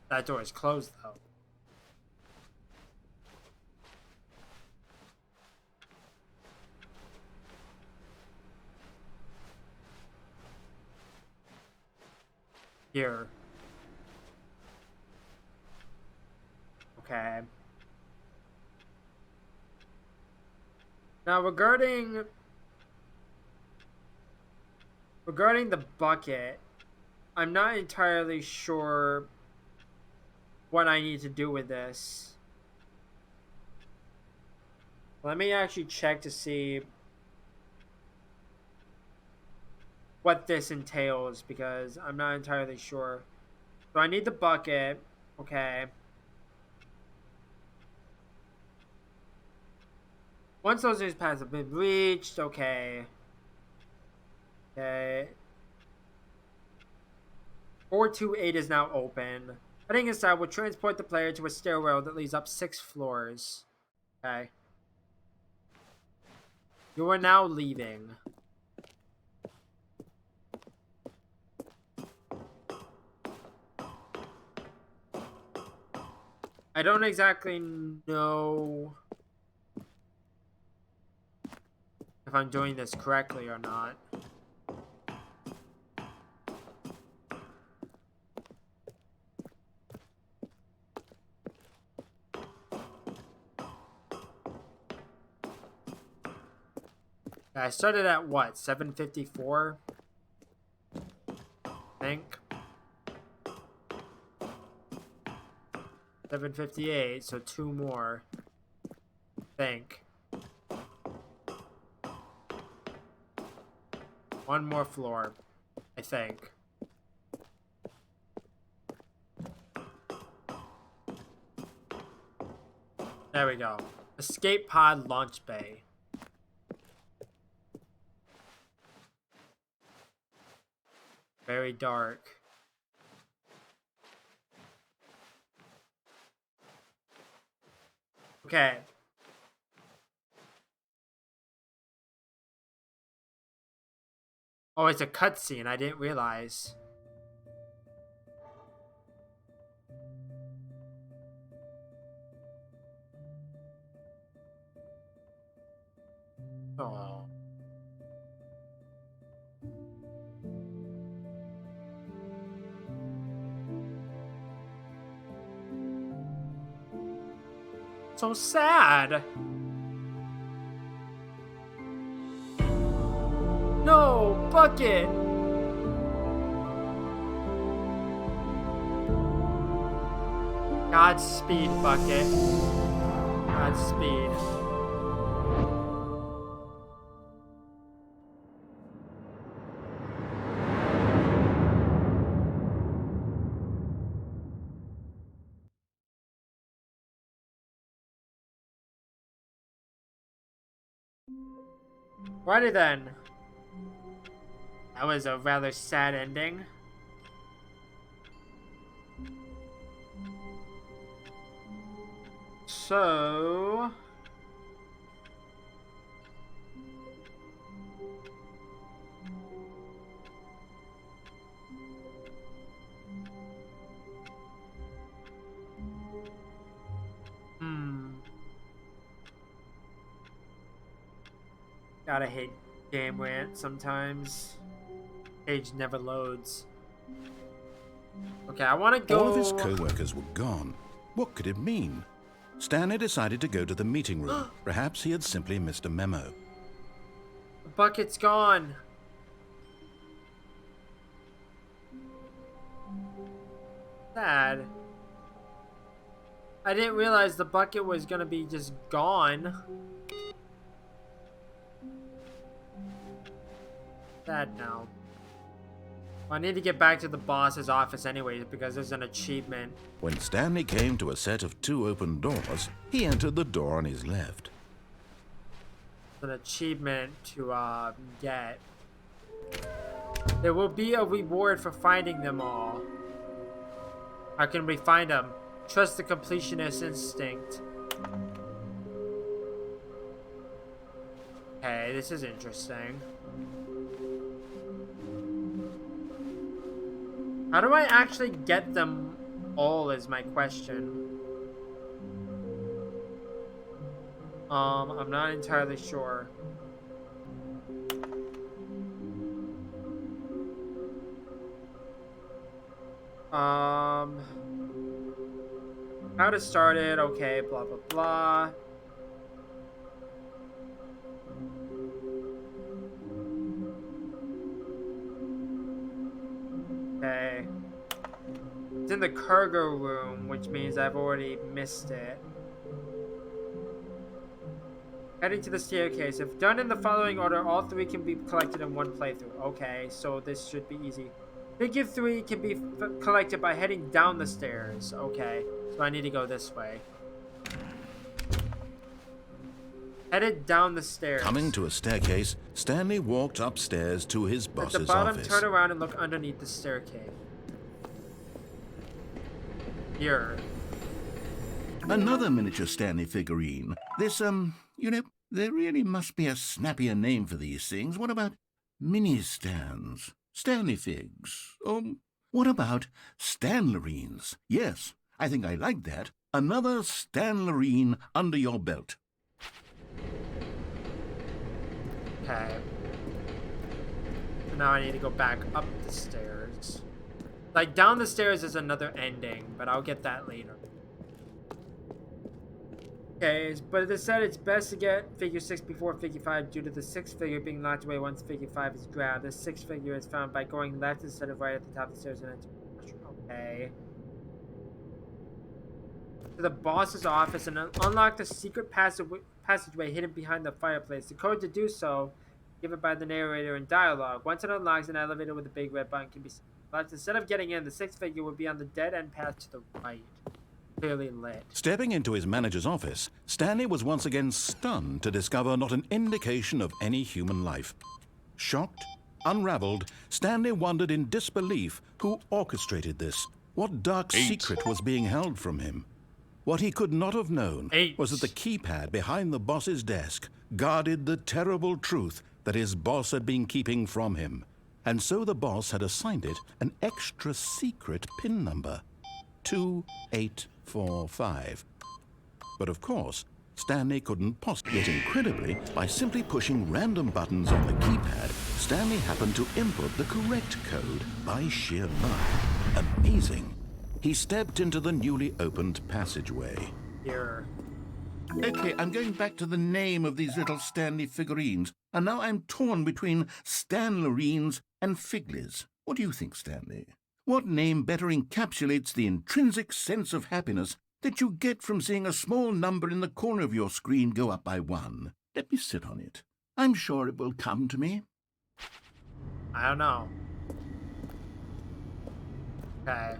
That door is closed though. Here. Okay. Now regarding the bucket, I'm not entirely sure what I need to do with this. Let me actually check to see what this entails because I'm not entirely sure. So I need the bucket. Okay. Once those news paths have been reached, okay. Okay. 428 is now open. Heading inside will transport the player to a stairwell that leads up 6 floors. Okay. You are now leaving. I don't exactly know if I'm doing this correctly or not. I started at what? 7:54? I think. 7:58, so 2 more. I think. 1 more floor, I think. There we go. Escape pod launch bay. Very dark. Okay. Oh, it's a cutscene. I didn't realize. Oh. So sad. No, bucket. Godspeed, bucket. Godspeed. Righty then. That was a rather sad ending. So... Gotta hate game rant sometimes. Page never loads. Okay, I want to go... All of his co-workers were gone. What could it mean? Stanley decided to go to the meeting room. Perhaps he had simply missed a memo. The bucket's gone. Sad. I didn't realize the bucket was gonna be just gone. Sad now. Well, I need to get back to the boss's office anyways because there's an achievement. When Stanley came to a set of 2 open doors, he entered the door on his left. An achievement to get. There will be a reward for finding them all. How can we find them? Trust the completionist instinct. Okay, this is interesting. How do I actually get them all is my question. I'm not entirely sure. How to start it, okay, blah blah blah. Okay. It's in the cargo room, which means I've already missed it. Heading to the staircase. If done in the following order, all 3 can be collected in one playthrough. Okay, so this should be easy. Figure 3 can be collected by heading down the stairs. Okay, so I need to go this way. Headed down the stairs. Coming to a staircase, Stanley walked upstairs to his boss's At the bottom, office. turn around and look underneath the staircase. Here. Another miniature Stanley figurine. This, you know, there really must be a snappier name for these things. What about mini-stands? Stanley figs? What about Stanlerines? Yes, I think I like that. Another Stanlerine under your belt. Okay. So now I need to go back up the stairs. Like, down the stairs is another ending, but I'll get that later. Okay, but it said it's best to get figure 6 before figure 5 due to the 6th figure being locked away once figure 5 is grabbed. The 6th figure is found by going left instead of right at the top of the stairs and enter. Okay. To the boss's office and unlock the secret passageway hidden behind the fireplace. The code to do so given by the narrator in dialogue. Once it unlocks, an elevator with a big red button can be selected. Instead of getting in, the 6th figure would be on the dead-end path to the right. Clearly lit. Stepping into his manager's office, Stanley was once again stunned to discover not an indication of any human life. Shocked, unraveled, Stanley wondered in disbelief who orchestrated this. What dark secret was being held from him? What he could not have known was that the keypad behind the boss's desk guarded the terrible truth that his boss had been keeping from him. And so the boss had assigned it an extra secret PIN number. 2845. But of course, Stanley couldn't possibly. Yet incredibly, by simply pushing random buttons on the keypad, Stanley happened to input the correct code by sheer luck. Amazing. He stepped into the newly opened passageway. Here. Okay, I'm going back to the name of these little Stanley figurines, and now I'm torn between Stanlerines and Figlies. What do you think, Stanley? What name better encapsulates the intrinsic sense of happiness that you get from seeing a small number in the corner of your screen go up by 1? Let me sit on it. I'm sure it will come to me. I don't know. Okay.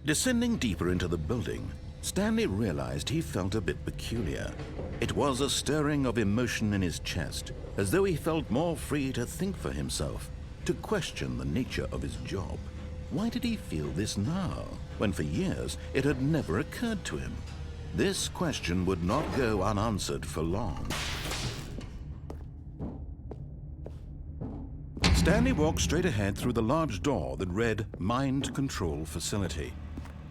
Descending deeper into the building, Stanley realized he felt a bit peculiar. It was a stirring of emotion in his chest, as though he felt more free to think for himself, to question the nature of his job. Why did he feel this now, when for years it had never occurred to him? This question would not go unanswered for long. Stanley walked straight ahead through the large door that read Mind Control Facility.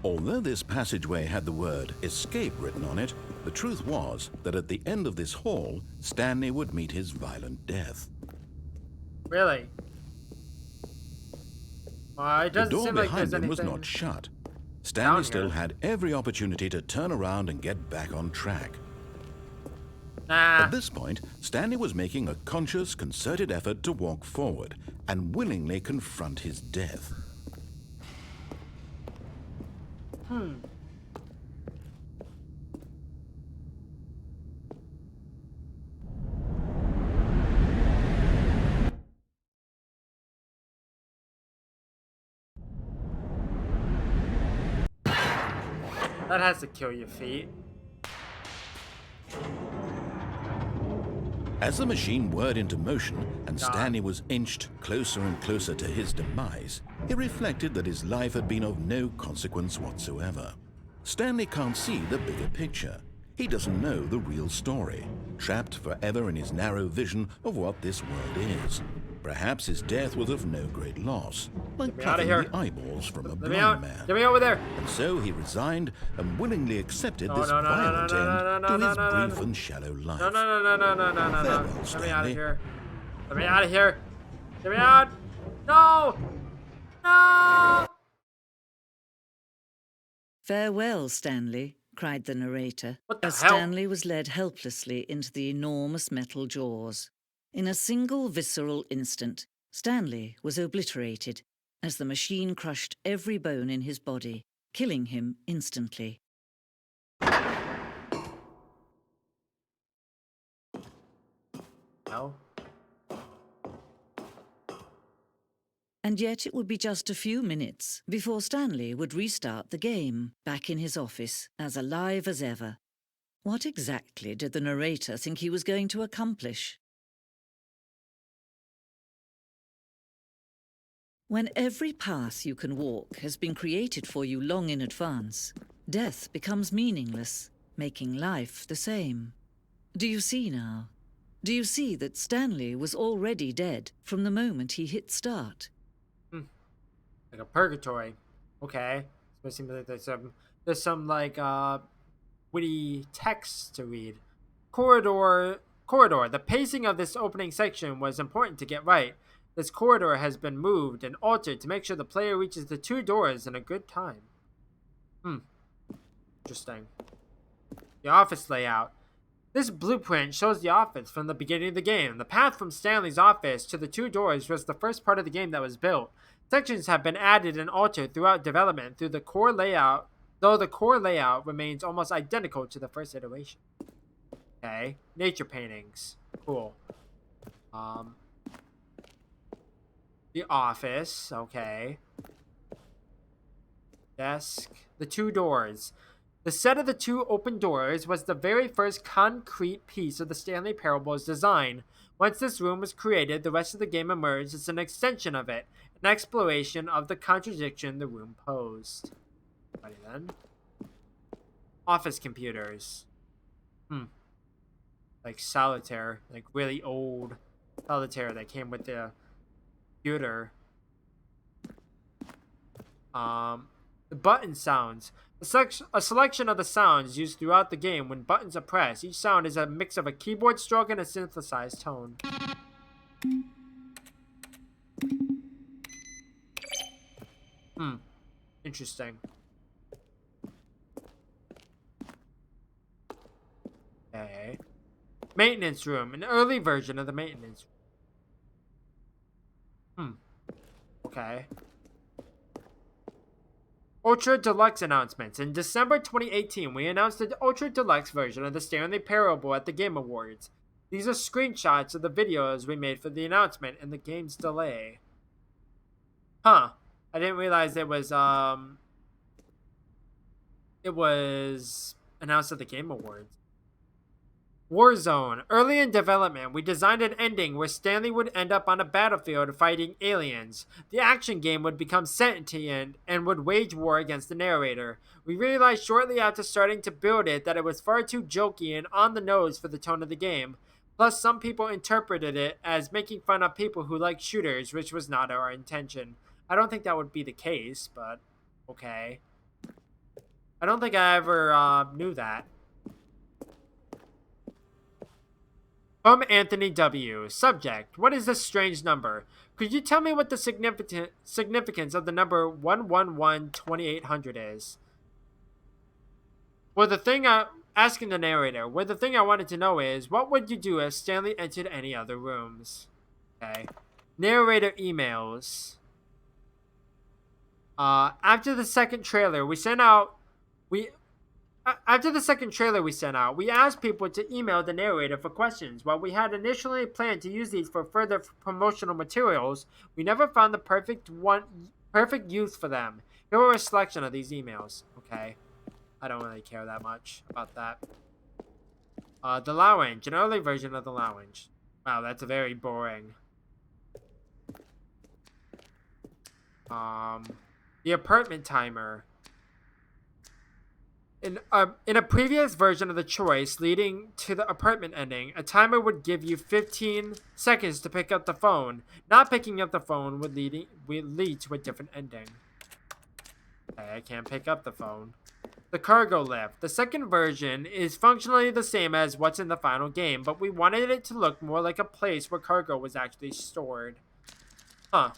Although this passageway had the word escape written on it, the truth was that at the end of this hall, Stanley would meet his violent death. Really? It The doesn't door seem like behind there's him was anything not shut. Stanley down still here. had every opportunity to turn around and get back on track. Nah. At this point, Stanley was making a conscious, concerted effort to walk forward and willingly confront his death. That has to kill your feet. As the machine whirred into motion and Stanley was inched closer and closer to his demise, he reflected that his life had been of no consequence whatsoever. Stanley can't see the bigger picture. He doesn't know the real story, trapped forever in his narrow vision of what this world is. Perhaps his death was of no great loss, like me outta plucking here. the eyeballs from a Let me blind out. man. Get me over there. And so he resigned and willingly accepted No, this no, no, no, violent no, no, end no, to no, his no, no, brief no. and shallow life. No, no, no, no, no, no, no, no, no. Farewell, Let me out Stanley. of here. Let me out of here. Get me out. No. No. "Farewell, Stanley," cried the narrator, What the as hell? Stanley was led helplessly into the enormous metal jaws. In a single visceral instant, Stanley was obliterated as the machine crushed every bone in his body, killing him instantly. No. And yet it would be just a few minutes before Stanley would restart the game, back in his office, as alive as ever. What exactly did the narrator think he was going to accomplish? When every path you can walk has been created for you long in advance, death becomes meaningless, making life the same. Do you see now? Do you see that Stanley was already dead from the moment he hit start? Like a purgatory. Okay. So it seems like there's some like witty text to read. Corridor. The pacing of this opening section was important to get right. This corridor has been moved and altered to make sure the player reaches the two doors in a good time. Interesting. The office layout. This blueprint shows the office from the beginning of the game. The path from Stanley's office to the two doors was the first part of the game that was built. Sections have been added and altered throughout development through the core layout, though the core layout remains almost identical to the first iteration. Okay. Nature paintings. Cool. The office. Okay. Desk. The two doors. The set of the two open doors was the very first concrete piece of the Stanley Parable's design. Once this room was created, the rest of the game emerged as an extension of it, an exploration of the contradiction the room posed. Alrighty then. Office computers. Like solitaire, like really old solitaire that came with the computer. The button sounds. A selection of the sounds used throughout the game when buttons are pressed. Each sound is a mix of a keyboard stroke and a synthesized tone. Interesting. Okay. Maintenance room. An early version of the maintenance room. Okay. Ultra Deluxe announcements. In December 2018, we announced the Ultra Deluxe version of the Stanley Parable at the Game Awards. These are screenshots of the videos we made for the announcement and the game's delay. I didn't realize it was, It was announced at the Game Awards. Warzone. Early in development, we designed an ending where Stanley would end up on a battlefield fighting aliens. The action game would become sentient and would wage war against the narrator. We realized shortly after starting to build it that it was far too jokey and on the nose for the tone of the game. Plus, some people interpreted it as making fun of people who like shooters, which was not our intention. I don't think that would be the case, but okay. I don't think I ever knew that. From Anthony W. Subject: what is this strange number? Could you tell me what the significance of the number 111-2800 is? Well, asking the narrator, well, the thing I wanted to know is, what would you do if Stanley entered any other rooms? Okay. Narrator emails. After the second trailer, we sent out, we asked people to email the narrator for questions. While we had initially planned to use these for further promotional materials, we never found the perfect use for them. Here are a selection of these emails. Okay, I don't really care that much about that. The lounge, an early version of the lounge. Wow, that's very boring. The apartment timer. In a previous version of the choice leading to the apartment ending, a timer would give you 15 seconds to pick up the phone. Not picking up the phone would lead to a different ending. Okay, I can't pick up the phone. The cargo lift. The second version is functionally the same as what's in the final game, but we wanted it to look more like a place where cargo was actually stored. Huh.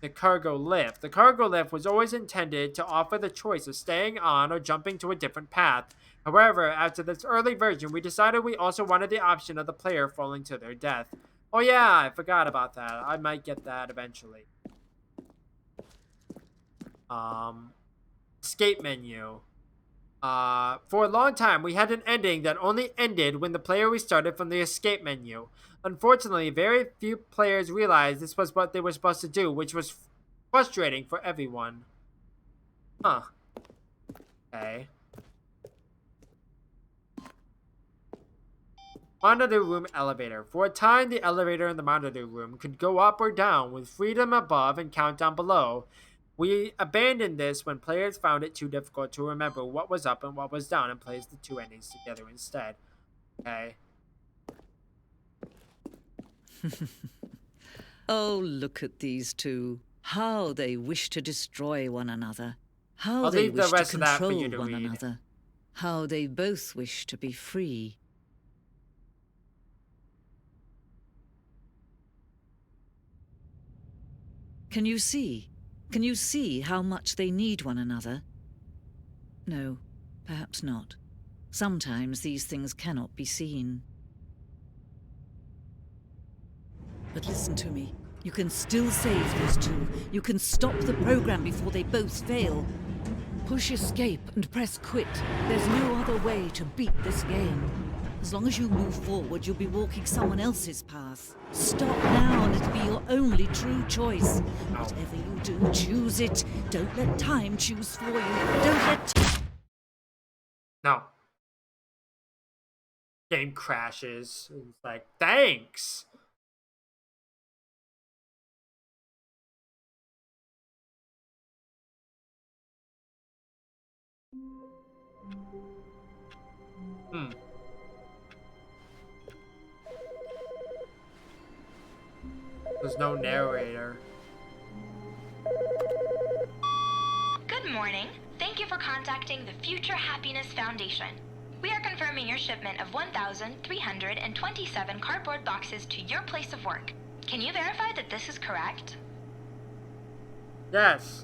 The cargo lift. The cargo lift was always intended to offer the choice of staying on or jumping to a different path. However, after this early version, we decided we also wanted the option of the player falling to their death. Oh yeah, I forgot about that. I might get that eventually. Escape menu. For a long time, we had an ending that only ended when the player restarted from the escape menu. Unfortunately, very few players realized this was what they were supposed to do, which was frustrating for everyone. Huh. Okay. Monitor room elevator. For a time, the elevator in the monitor room could go up or down with freedom above and countdown below. We abandoned this when players found it too difficult to remember what was up and what was down and placed the two endings together instead. Okay. Oh, look at these two. How they wish to destroy one another. How I'll they leave the wish to rest of that for control you to one read. another. How they both wish to be free. Can you see? Can you see how much they need one another? No, perhaps not. Sometimes these things cannot be seen. But listen to me. You can still save these two. You can stop the program before they both fail. Push escape and press quit. There's no other way to beat this game. As long as you move forward, you'll be walking someone else's path. Stop now and it'll be your only true choice. Whatever you do, choose it. Don't let time choose for you. Don't let... No. Game crashes. It's like, thanks. There's no narrator. Good morning. Thank you for contacting the Future Happiness Foundation. We are confirming your shipment of 1,327 cardboard boxes to your place of work. Can you verify that this is correct? Yes.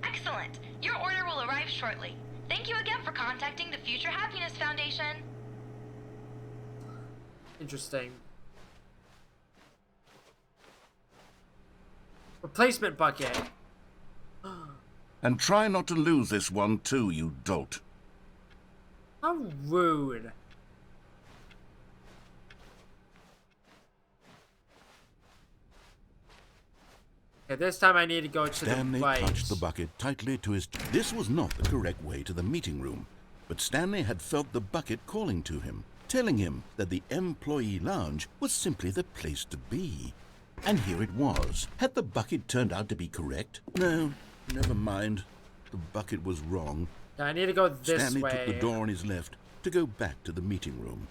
Excellent. Your order will arrive shortly. Thank you again for contacting the Future Happiness Foundation. Interesting. Replacement bucket. And try not to lose this one too, you dolt. How rude. Okay, this time I need to go to Stanley the right. clutched the bucket tightly to his... This was not the correct way to the meeting room, but Stanley had felt the bucket calling to him, telling him that the employee lounge was simply the place to be. And here it was. Had the bucket turned out to be correct? No, never mind. The bucket was wrong. I need to go this Stanley way. took the door on his left to go back to the meeting room.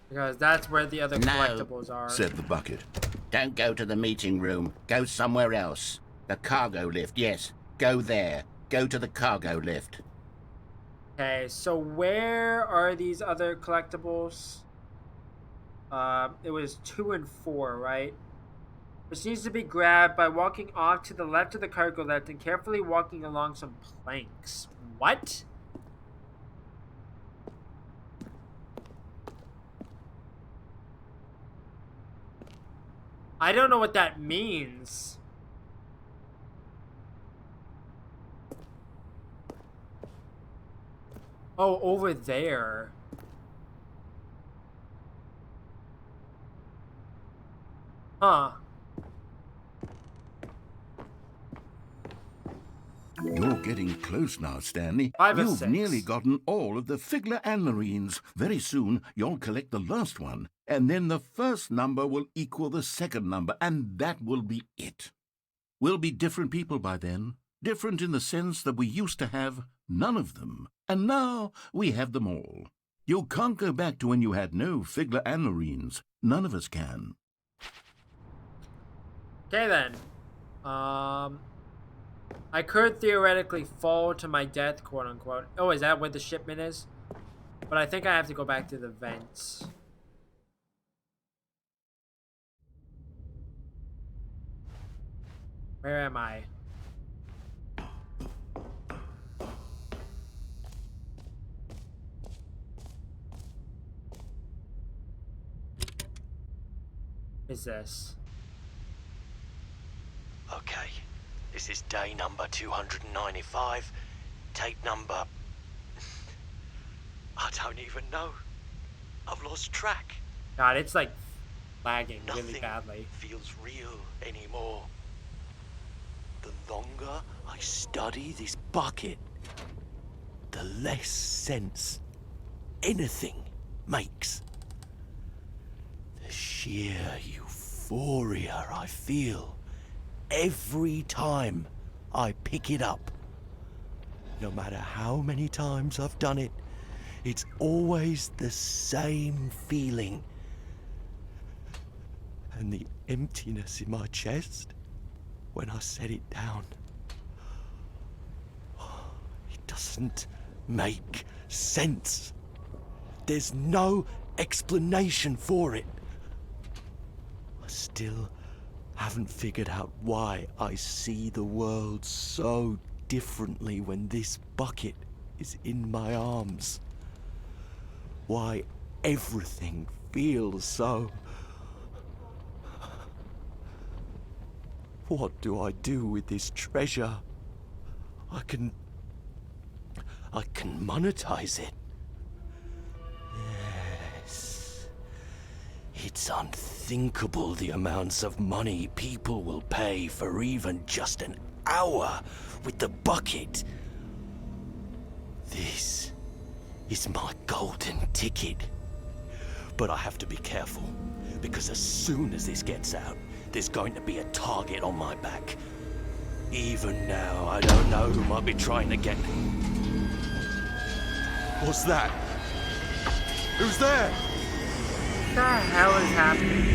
Because that's where the other No, collectibles are. Said the bucket. Don't go to the meeting room. Go somewhere else. The cargo lift, yes. Go there. Go to the cargo lift. Okay, so where are these other collectibles? It was 2 and 4, right? Which needs to be grabbed by walking off to the left of the cargo lift and carefully walking along some planks. What? I don't know what that means. Oh, over there. Huh. You're getting close now, Stanley. 5 or You've 6. nearly gotten all of the Figler and Marines. Very soon, you'll collect the last one, and then the first number will equal the second number, and that will be it. We'll be different people by then. Different in the sense that we used to have none of them, and now we have them all. You can't go back to when you had no Figler and Marines. None of us can. Okay then. I could theoretically fall to my death, quote unquote. Oh, is that where the shipment is? But I think I have to go back to the vents. Where am I? Is this? Okay, this is day number 295. Tape number... I don't even know. I've lost track. God, it's like lagging Nothing really badly. feels real anymore. The longer I study this bucket, the less sense anything makes. The sheer euphoria I feel every time I pick it up. No matter how many times I've done it, it's always the same feeling. And the emptiness in my chest when I set it down. It doesn't make sense. There's no explanation for it. I still haven't figured out why I see the world so differently when this bucket is in my arms. Why everything feels so... What do I do with this treasure? I can monetize it. Yes. It's unthinkable the amounts of money people will pay for even just an hour with the bucket. This is my golden ticket. But I have to be careful, because as soon as this gets out, there's going to be a target on my back. Even now, I don't know who might be trying to get me. What's that? Who's there? What the hell is happening?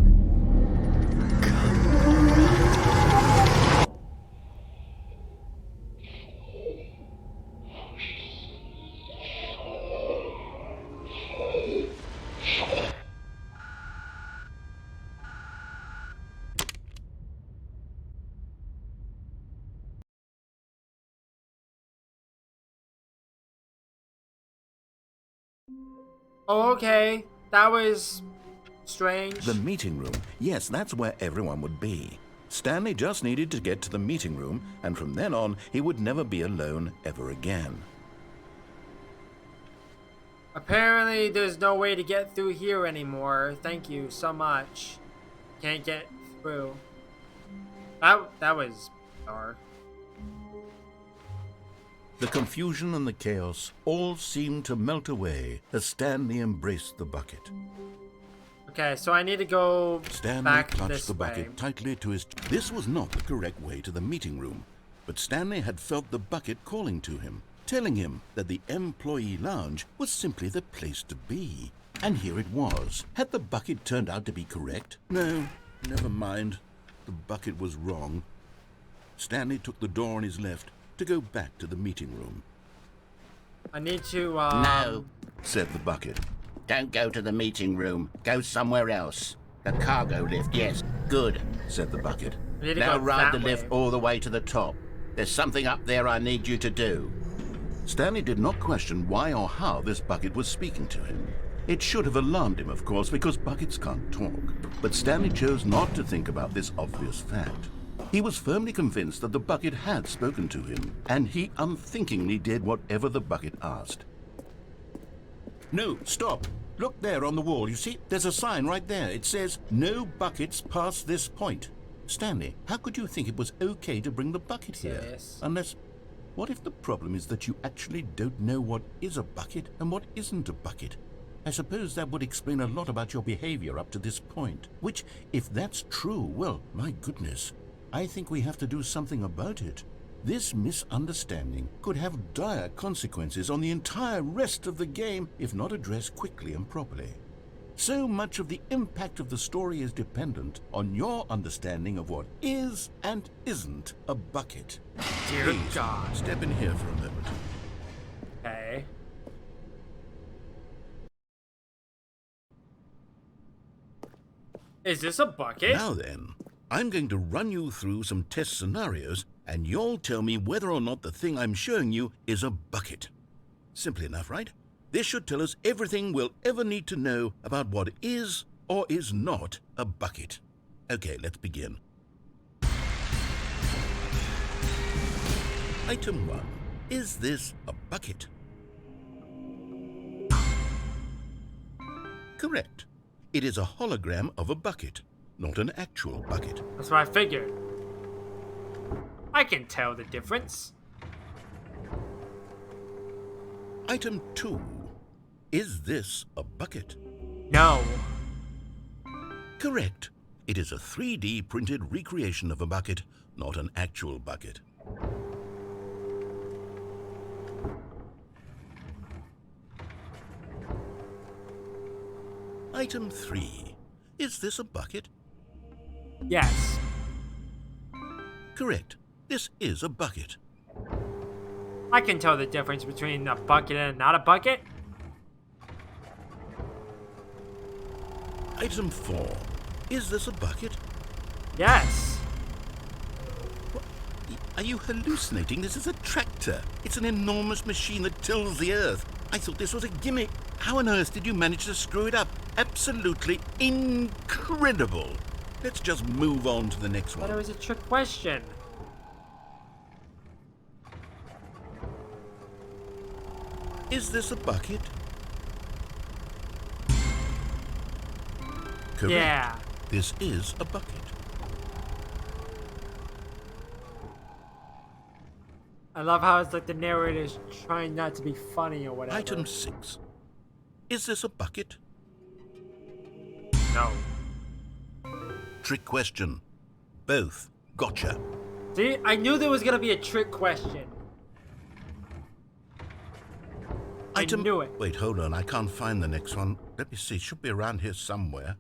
Oh, okay. That was strange. The meeting room. Yes, that's where everyone would be. Stanley just needed to get to the meeting room, and from then on, he would never be alone ever again. Apparently, there's no way to get through here anymore. Thank you so much. Can't get through. That was bizarre. The confusion and the chaos all seemed to melt away as Stanley embraced the bucket. Okay, so I need to go Stanley back clutched this the bucket way. tightly to his... This was not the correct way to the meeting room, but Stanley had felt the bucket calling to him, telling him that the employee lounge was simply the place to be. And here it was. Had the bucket turned out to be correct? No, never mind. The bucket was wrong. Stanley took the door on his left to go back to the meeting room. I need to, No, Said the bucket. don't go to the meeting room. Go somewhere else. The cargo lift, yes. Good. Said the bucket. I need to Now go ride that the lift way. all the way to the top. There's something up there I need you to do. Stanley did not question why or how this bucket was speaking to him. It should have alarmed him, of course, because buckets can't talk. But Stanley chose not to think about this obvious fact. He was firmly convinced that the bucket had spoken to him, and he unthinkingly did whatever the bucket asked. No, stop. Look there on the wall. You see, there's a sign right there. It says, "No buckets past this point." Stanley, how could you think it was okay to bring the bucket here? Serious? Unless, what if the problem is that you actually don't know what is a bucket and what isn't a bucket? I suppose that would explain a lot about your behavior up to this point. Which, if that's true, well, my goodness, I think we have to do something about it. This misunderstanding could have dire consequences on the entire rest of the game if not addressed quickly and properly. So much of the impact of the story is dependent on your understanding of what is and isn't a bucket. Dear Please, God. step in here for a moment. Okay. Is this a bucket? Now then, I'm going to run you through some test scenarios, and you'll tell me whether or not the thing I'm showing you is a bucket. Simple enough, right? This should tell us everything we'll ever need to know about what is or is not a bucket. Okay, let's begin. Item 1. Is this a bucket? Correct. It is a hologram of a bucket, not an actual bucket. That's what I figured. I can tell the difference. Item 2. Is this a bucket? No. Correct. It is a 3D printed recreation of a bucket, not an actual bucket. Item 3. Is this a bucket? Yes. Correct. This is a bucket. I can tell the difference between a bucket and not a bucket. Item 4. Is this a bucket? Yes. Are you hallucinating? This is a tractor. It's an enormous machine that tills the earth. I thought this was a gimmick. How on earth did you manage to screw it up? Absolutely incredible. Let's just move on to the next But it one. was a trick question. Is this a bucket? Correct. Yeah. This is a bucket. I love how it's like the narrator's trying not to be funny or whatever. Item 6. Is this a bucket? No. Trick question. Both. Gotcha. See, I knew there was gonna be a trick question. I knew it. Wait, hold on. I can't find the next one. Let me see. It should be around here somewhere.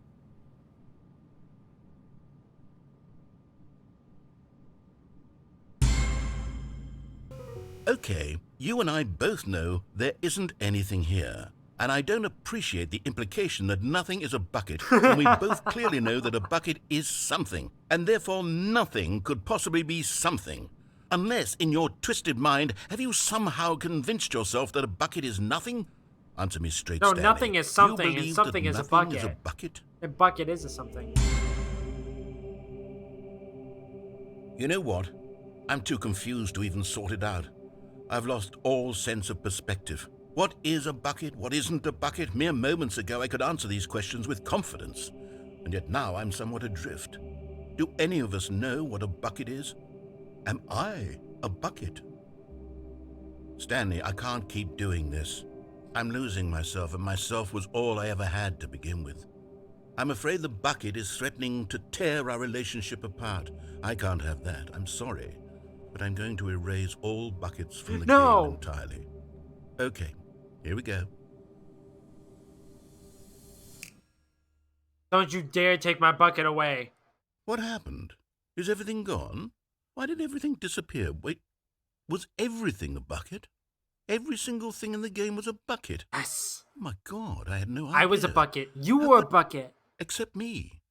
Okay, you and I both know there isn't anything here. And I don't appreciate the implication that nothing is a bucket when we both clearly know that a bucket is something, and therefore nothing could possibly be something. Unless, in your twisted mind, have you somehow convinced yourself that a bucket is nothing? Answer me straight, No, Stanley. nothing is Do you something, and believe something that is a nothing is a bucket. bucket? A bucket is a something. You know what? I'm too confused to even sort it out. I've lost all sense of perspective. What is a bucket? What isn't a bucket? Mere moments ago I could answer these questions with confidence, and yet now I'm somewhat adrift. Do any of us know what a bucket is? Am I a bucket? Stanley, I can't keep doing this. I'm losing myself, and myself was all I ever had to begin with. I'm afraid the bucket is threatening to tear our relationship apart. I can't have that. I'm sorry. But I'm going to erase all buckets from the game entirely. Okay, here we go. Don't you dare take my bucket away. What happened? Is everything gone? Why did everything disappear? Wait, was everything a bucket? Every single thing in the game was a bucket? Yes. Oh my God, I had no idea. I was a bucket. You were a bucket. Except me.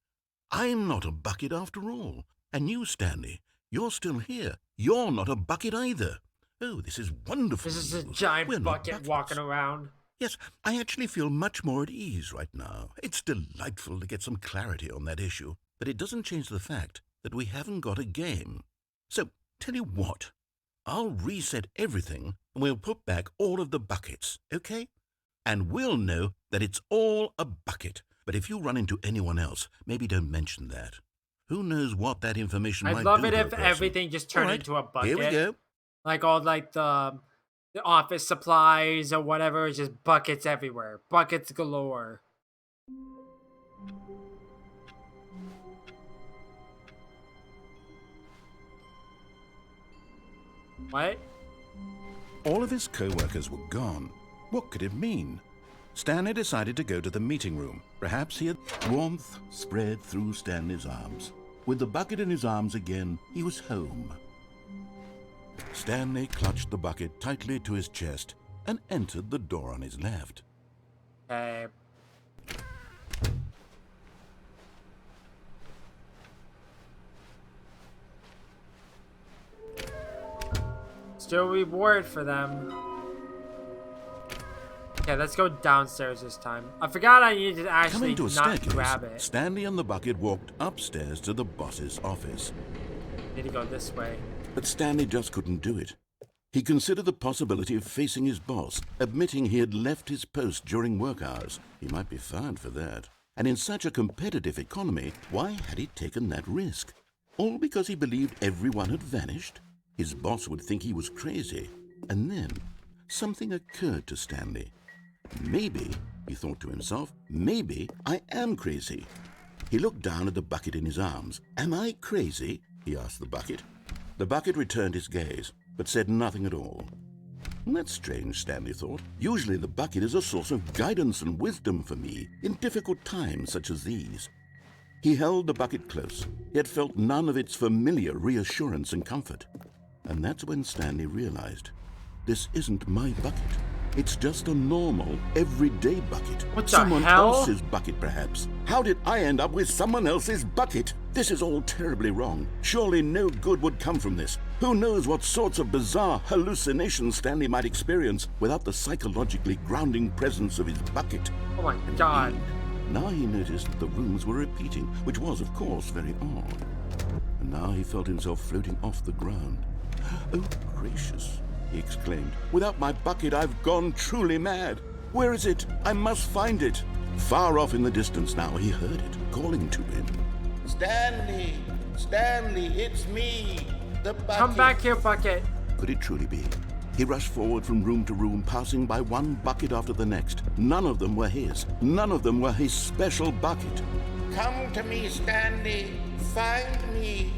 I'm not a bucket after all. And you, Stanley, you're still here. You're not a bucket either. Oh, this is wonderful. This is a news. giant We're not bucket buckets. walking around. Yes, I actually feel much more at ease right now. It's delightful to get some clarity on that issue, but it doesn't change the fact that we haven't got a game. So, tell you what, I'll reset everything and we'll put back all of the buckets, okay? And we'll know that it's all a bucket. But if you run into anyone else, maybe don't mention that. Who knows what that information might do I'd love it to a if person. everything just turned All right, into a bucket. Here we go. Like all like the office supplies or whatever, it's just buckets everywhere. Buckets galore. What? All of his co-workers were gone. What could it mean? Stanley decided to go to the meeting room. Perhaps he had... Warmth spread through Stanley's arms. With the bucket in his arms again, he was home. Stanley clutched the bucket tightly to his chest and entered the door on his left. Still reward for them. Okay, let's go downstairs this time. I forgot I needed to actually Coming to a not staircase, grab it. Stanley and the bucket walked upstairs to the boss's office. Need to go this way. But Stanley just couldn't do it. He considered the possibility of facing his boss, admitting he had left his post during work hours. He might be fired for that. And in such a competitive economy, why had he taken that risk? All because he believed everyone had vanished? His boss would think he was crazy. And then something occurred to Stanley. Maybe, he thought to himself, maybe I am crazy. He looked down at the bucket in his arms. Am I crazy? He asked the bucket. The bucket returned his gaze, but said nothing at all. That's strange, Stanley thought. Usually the bucket is a source of guidance and wisdom for me in difficult times such as these. He held the bucket close, yet felt none of its familiar reassurance and comfort. And that's when Stanley realized, this isn't my bucket. It's just a normal, everyday bucket. What the Someone hell? else's bucket, perhaps. How did I end up with someone else's bucket? This is all terribly wrong. Surely no good would come from this. Who knows what sorts of bizarre hallucinations Stanley might experience without the psychologically grounding presence of his bucket. Oh my god. Now he noticed that the rooms were repeating, which was, of course, very odd. And now he felt himself floating off the ground. Oh, gracious, he exclaimed. Without my bucket, I've gone truly mad. Where is it? I must find it. Far off in the distance now, he heard it, calling to him. Stanley! Stanley, it's me! The bucket! Come back here, bucket. Could it truly be? He rushed forward from room to room, passing by one bucket after the next. None of them were his. None of them were his special bucket. Come to me, Stanley! Find me!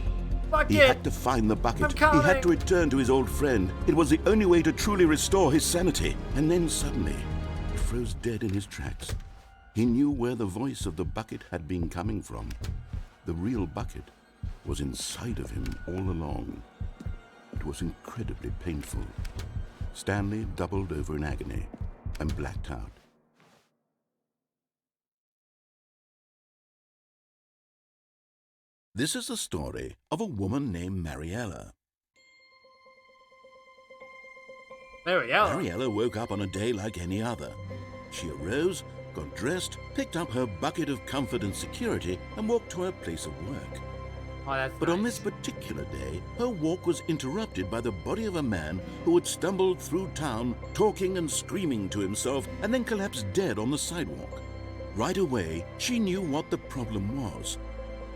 Bucket. He had to find the bucket. I'm He coming. had to return to his old friend. It was the only way to truly restore his sanity. And then suddenly, he froze dead in his tracks. He knew where the voice of the bucket had been coming from. The real bucket was inside of him all along. It was incredibly painful. Stanley doubled over in agony and blacked out. This is the story of a woman named Mariella. There we go. Mariella woke up on a day like any other. She arose, got dressed, picked up her bucket of comfort and security, and walked to her place of work. Oh, that's But on nice. this particular day, her walk was interrupted by the body of a man who had stumbled through town, talking and screaming to himself, and then collapsed dead on the sidewalk. Right away, she knew what the problem was.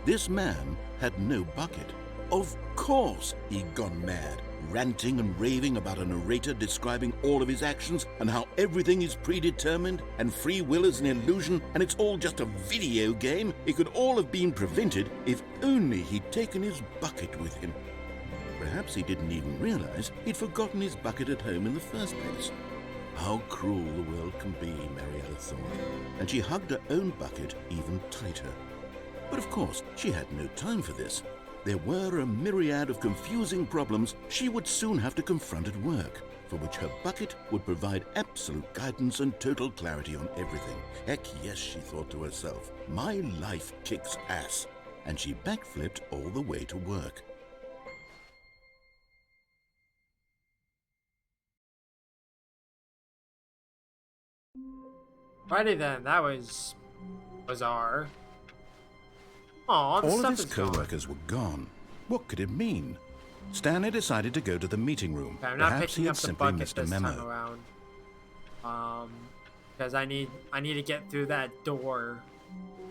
This man had no bucket. Of course he'd gone mad, ranting and raving about a narrator describing all of his actions and how everything is predetermined and free will is an illusion and it's all just a video game. It could all have been prevented if only he'd taken his bucket with him. Perhaps he didn't even realize he'd forgotten his bucket at home in the first place. How cruel the world can be, Marietta thought, and she hugged her own bucket even tighter. But of course, she had no time for this. There were a myriad of confusing problems she would soon have to confront at work, for which her bucket would provide absolute guidance and total clarity on everything. Heck yes, she thought to herself, my life kicks ass. And she backflipped all the way to work. Righty then, that was bizarre. Aw, All of his co-workers were gone. What could it mean? Stanley decided to go to the meeting room. Okay, I'm not Perhaps he picking had up the simply bucket missed a this memo. time around. Because I need to get through that door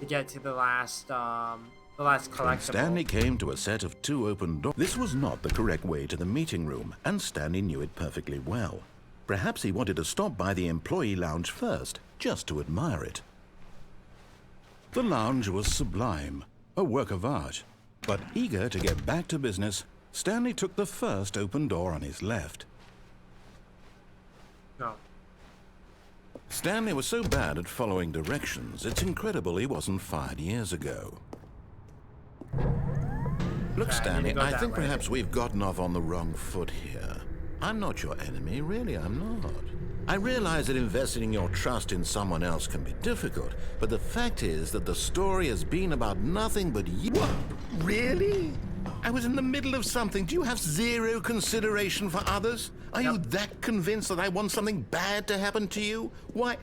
to get to the last collectible. When Stanley came to a set of 2 open doors, this was not the correct way to the meeting room, and Stanley knew it perfectly well. Perhaps he wanted to stop by the employee lounge first, just to admire it. The lounge was sublime, a work of art. But eager to get back to business, Stanley took the first open door on his left. No. Stanley was so bad at following directions, it's incredible he wasn't fired years ago. Look, Okay, Stanley, go I that think way. perhaps we've gotten off on the wrong foot here. I'm not your enemy, really, I'm not. I realize that investing your trust in someone else can be difficult, but the fact is that the story has been about nothing but you. What? Really? I was in the middle of something. Do you have zero consideration for others? Are you that convinced that I want something bad to happen to you? Why,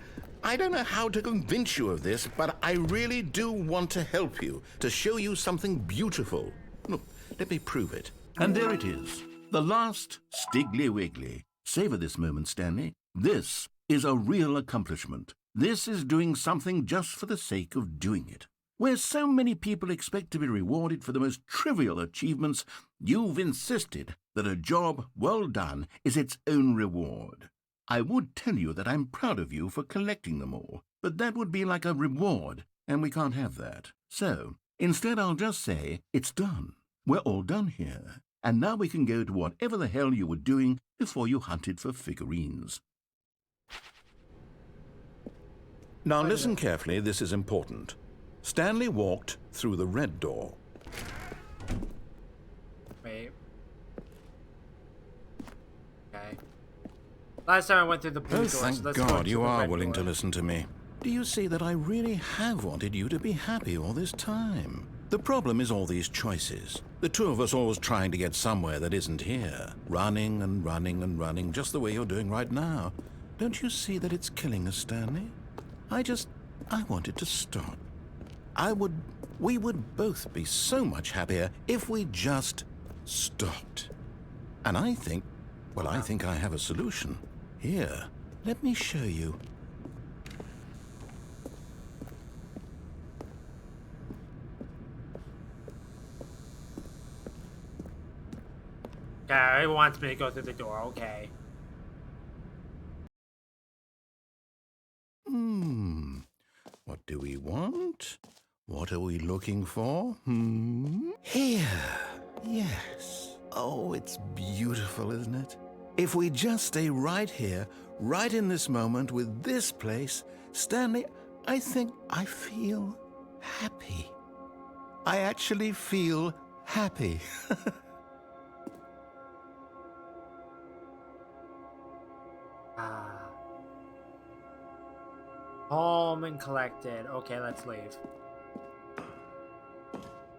I don't know how to convince you of this, but I really do want to help you, to show you something beautiful. Look, let me prove it. And there it is, the last Stiggly Wiggly. Savor this moment, Stanley. This is a real accomplishment. This is doing something just for the sake of doing it. Where so many people expect to be rewarded for the most trivial achievements, you've insisted that a job well done is its own reward. I would tell you that I'm proud of you for collecting them all, but that would be like a reward, and we can't have that. So, instead I'll just say, it's done. We're all done here. And now we can go to whatever the hell you were doing before you hunted for figurines. Now listen carefully, this is important. Stanley walked through the red door. Wait. Okay. Last time I went through the blue Oh, door, so thank let's go God to you the are red willing door. to listen to me. Do you see that I really have wanted you to be happy all this time? The problem is all these choices. The two of us always trying to get somewhere that isn't here. Running and running and running, just the way you're doing right now. Don't you see that it's killing us, Stanley? I wanted to stop. We would both be so much happier if we just stopped. And I think I have a solution. Here, let me show you. Okay, he wants me to go through the door, okay. What do we want? What are we looking for? Here. Yes. Oh, it's beautiful, isn't it? If we just stay right here, right in this moment with this place, Stanley, I think I feel happy. I actually feel happy. Home and collected. Okay, let's leave.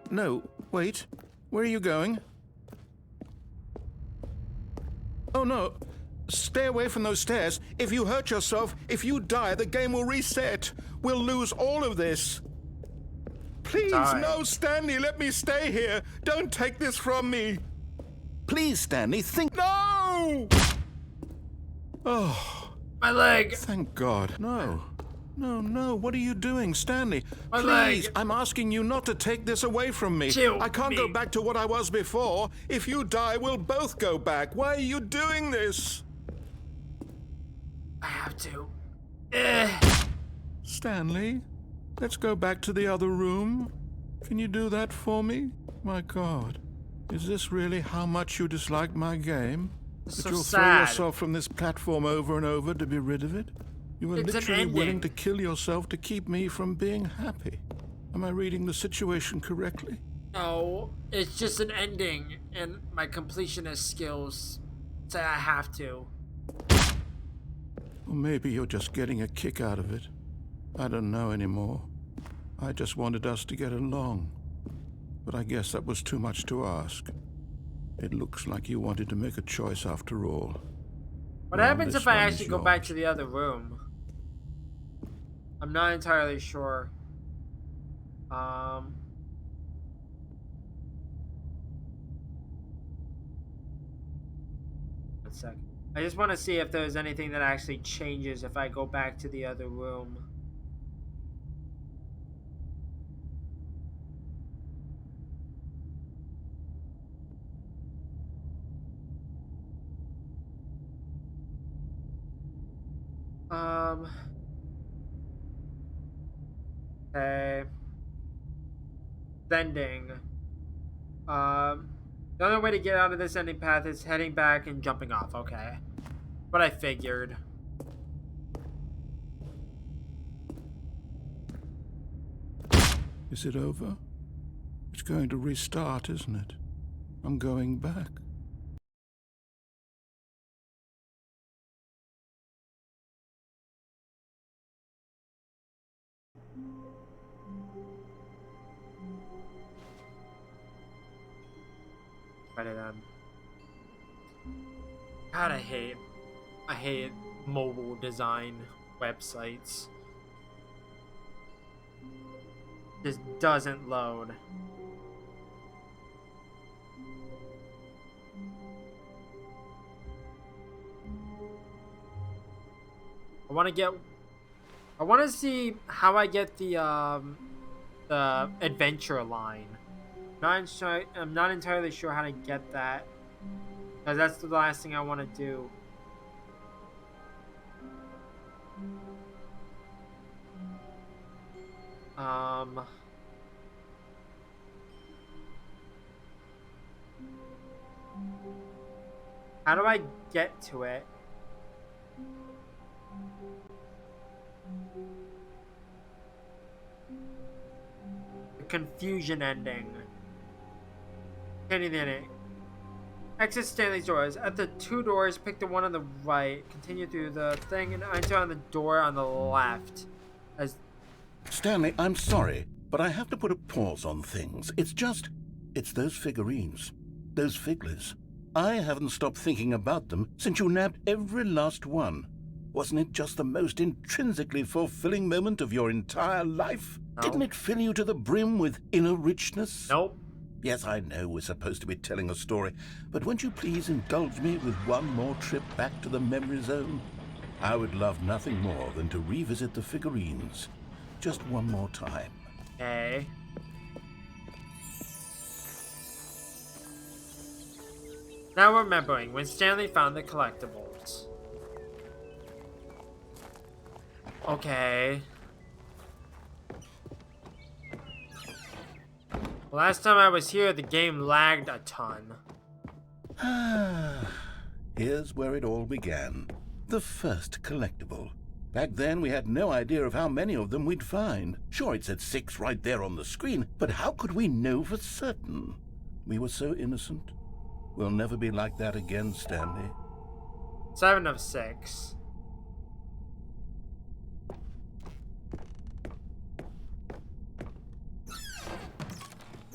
No, wait. Where are you going? Oh, no. Stay away from those stairs. If you hurt yourself, if you die, the game will reset. We'll lose all of this. Please, Sorry. no, Stanley, let me stay here. Don't take this from me. Please, Stanley, think. No! Oh, My leg! thank God. No. No, no, what are you doing, Stanley? My Please, leg. I'm asking you not to take this away from me. Chill I can't go me. back to what I was before. If you die, we'll both go back. Why are you doing this? I have to. Stanley, let's go back to the other room. Can you do that for me? My God, is this really how much you dislike my game? So That you'll throw sad. yourself from this platform over and over to be rid of it? You were It's an literally willing ending. to kill yourself to keep me from being happy. Am I reading the situation correctly? No, it's just an ending, and my completionist skills say I have to. Or maybe you're just getting a kick out of it. I don't know anymore. I just wanted us to get along. But I guess that was too much to ask. It looks like you wanted to make a choice after all. What Well, happens this if I one is actually go back yours. to the other room? I'm not entirely sure. One sec. I just want to see if there's anything that actually changes if I go back to the other room. Um. Okay. Sending. The only way to get out of this ending path is heading back and jumping off. Okay. What I figured. Is it over? It's going to restart, isn't it? I'm going back. Right then. God, I hate mobile design websites. Just doesn't load. I want to see how I get the adventure line. I'm not entirely sure how to get that. Because that's the last thing I want to do. How do I get to it? The confusion ending. Hitting the ending. Exit Stanley's doors. At the two doors, pick the one on the right. Continue through the thing and enter on the door on the left. As Stanley, I'm sorry, but I have to put a pause on things. It's those figurines. Those figglers. I haven't stopped thinking about them since you nabbed every last one. Wasn't it just the most intrinsically fulfilling moment of your entire life? No. Didn't it fill you to the brim with inner richness? nope. Yes, I know we're supposed to be telling a story, but won't you please indulge me with one more trip back to the memory zone? I would love nothing more than to revisit the figurines. Just one more time. Okay. Now remembering when Stanley found the collectibles. Okay. Last time I was here, the game lagged a ton. Here's where it all began. The first collectible. Back then, we had no idea of how many of them we'd find. Sure, it said 6 right there on the screen, but how could we know for certain? We were so innocent. We'll never be like that again, Stanley. 7 of 6.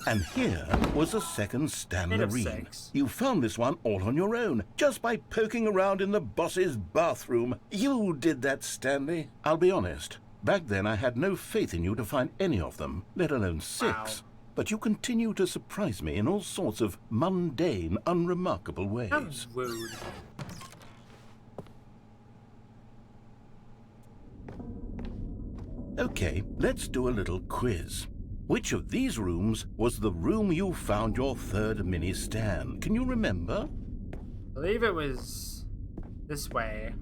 And here was a second 8 Stanley. of 6. You found this one all on your own, just by poking around in the boss's bathroom. You did that, Stanley. I'll be honest. Back then, I had no faith in you to find any of them, let alone 6. Wow. But you continue to surprise me in all sorts of mundane, unremarkable ways. How rude. Okay, let's do a little quiz. Which of these rooms was the room you found your third mini Stan? Can you remember? I believe it was this way.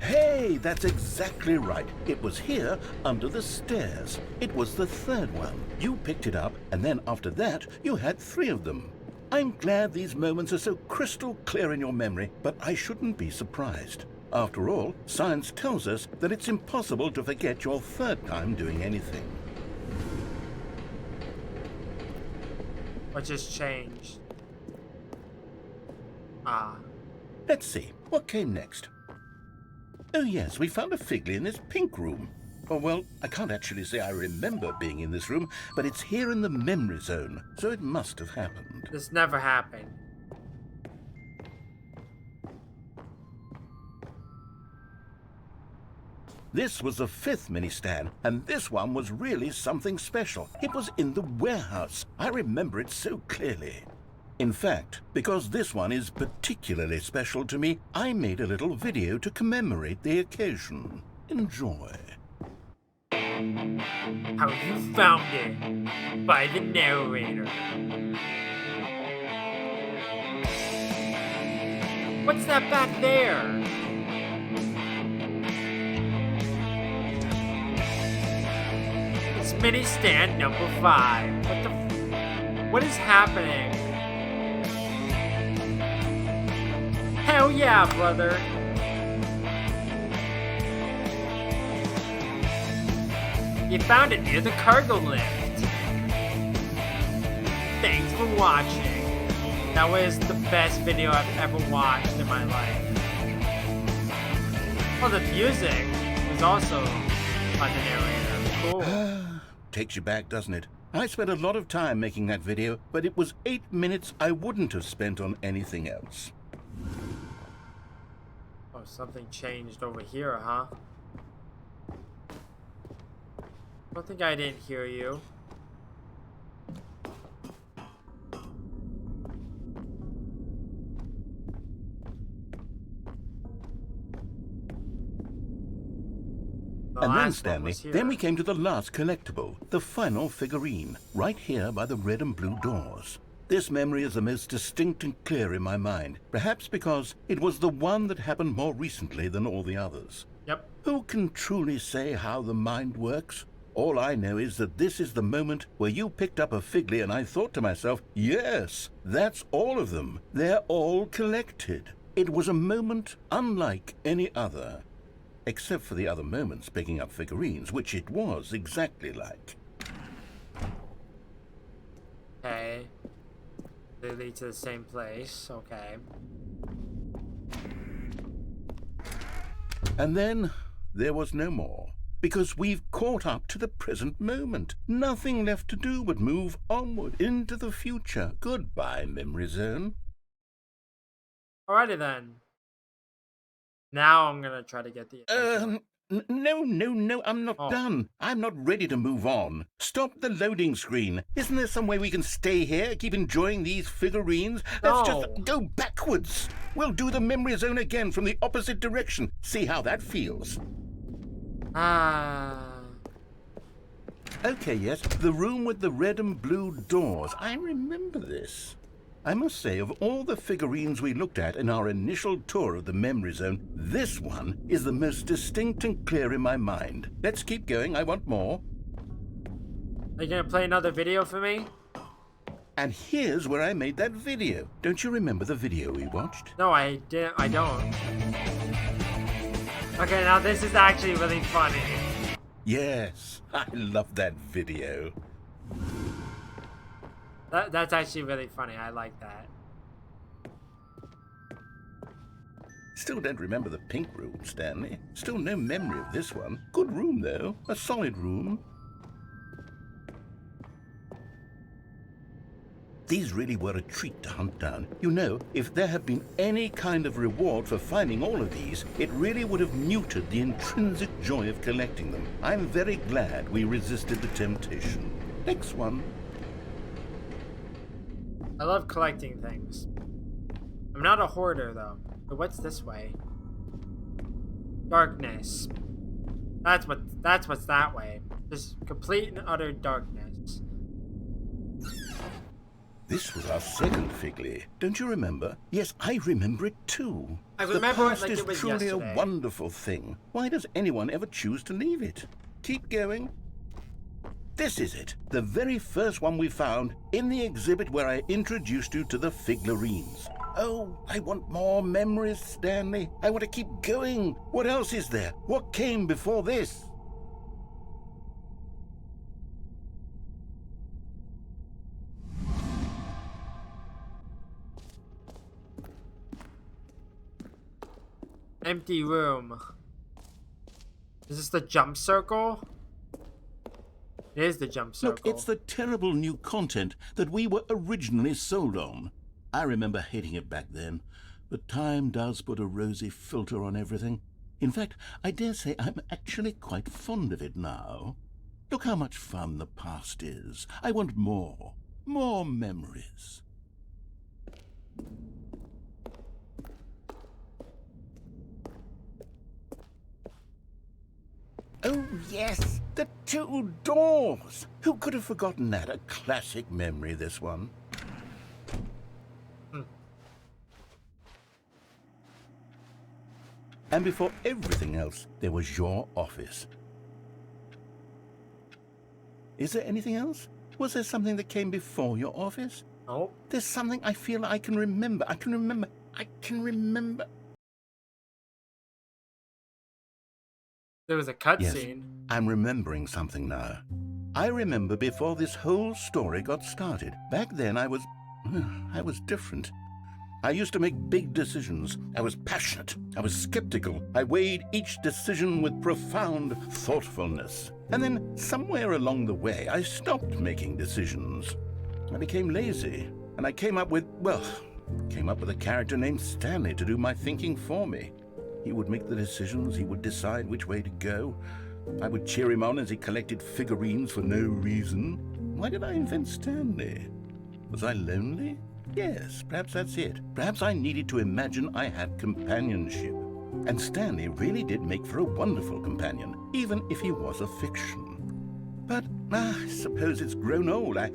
Hey, that's exactly right. It was here, under the stairs. It was the third one. You picked it up, and then after that, you had 3 of them. I'm glad these moments are so crystal clear in your memory, but I shouldn't be surprised. After all, science tells us that it's impossible to forget your third time doing anything. What just changed? Ah. Let's see, what came next? Oh yes, we found a Figley in this pink room. Oh well, I can't actually say I remember being in this room, but it's here in the memory zone, so it must have happened. This never happened. This was the 5th mini Stan, and this one was really something special. It was in the warehouse. I remember it so clearly. In fact, because this one is particularly special to me, I made a little video to commemorate the occasion. Enjoy. How you found it by the narrator. What's that back there? It's mini stand number 5. What is happening? Hell yeah, brother. You found it near the cargo lift. Thanks for watching. That was the best video I've ever watched in my life. Oh, the music was also by the narrator. Cool. Takes you back, doesn't it? I spent a lot of time making that video, but it was 8 minutes I wouldn't have spent on anything else. Oh, something changed over here, huh? I don't think I didn't hear you. And then, Stanley, then we came to the last collectible, the final figurine, right here by the red and blue doors. This memory is the most distinct and clear in my mind, perhaps because it was the one that happened more recently than all the others. Yep. Who can truly say how the mind works? All I know is that this is the moment where you picked up a Figley and I thought to myself, yes, that's all of them. They're all collected. It was a moment unlike any other. Except for the other moments picking up figurines, which it was exactly like. Okay. They lead to the same place. Okay. And then there was no more. Because we've caught up to the present moment. Nothing left to do but move onward into the future. Goodbye, memory zone. Alrighty then. Now I'm gonna try to get the attention. No, I'm not done. I'm not ready to move on. Stop the loading screen. Isn't there some way we can stay here, keep enjoying these figurines? Let's just go backwards. We'll do the memory zone again from the opposite direction. See how that feels. Okay, yes, the room with the red and blue doors. I remember this. I must say, of all the figurines we looked at in our initial tour of the memory zone, this one is the most distinct and clear in my mind. Let's keep going. I want more. Are you gonna play another video for me? And here's where I made that video. Don't you remember the video we watched? No, I didn't. I don't. Okay, now this is actually really funny. Yes, I love that video. That's actually really funny. I like that. Still don't remember the pink room, Stanley. Still no memory of this one. Good room, though. A solid room. These really were a treat to hunt down. You know, if there had been any kind of reward for finding all of these, it really would have muted the intrinsic joy of collecting them. I'm very glad we resisted the temptation. Next one. I love collecting things. I'm not a hoarder, though. But what's this way? Darkness. That's what's that way. Just complete and utter darkness. This was our second Figley. Don't you remember? Yes, I remember it too. I remember the it past like is it was truly yesterday. a wonderful thing. Why does anyone ever choose to leave it? Keep going. This is it. The very first one we found in the exhibit where I introduced you to the figlarines. Oh, I want more memories, Stanley. I want to keep going. What else is there? What came before this? Empty room. Is this the jump circle? It is the jump circle. Look, it's the terrible new content that we were originally sold on. I remember hating it back then, but time does put a rosy filter on everything. In fact, I dare say I'm actually quite fond of it now. Look how much fun the past is. I want more. More memories. Oh, yes, the two doors. Who could have forgotten that? A classic memory, this one. And before everything else, there was your office. Is there anything else? Was there something that came before your office? Oh. There's something I feel I can remember. I can remember. There was a Yes, cutscene. I'm remembering something now. I remember before this whole story got started. Back then I was different. I used to make big decisions. I was passionate. I was skeptical. I weighed each decision with profound thoughtfulness. And then somewhere along the way, I stopped making decisions. I became lazy. And I came up with a character named Stanley to do my thinking for me. He would make the decisions. He would decide which way to go. I would cheer him on as he collected figurines for no reason. Why did I invent Stanley? Was I lonely? Yes, perhaps that's it. Perhaps I needed to imagine I had companionship. And Stanley really did make for a wonderful companion, even if he was a fiction. But I suppose it's grown old. I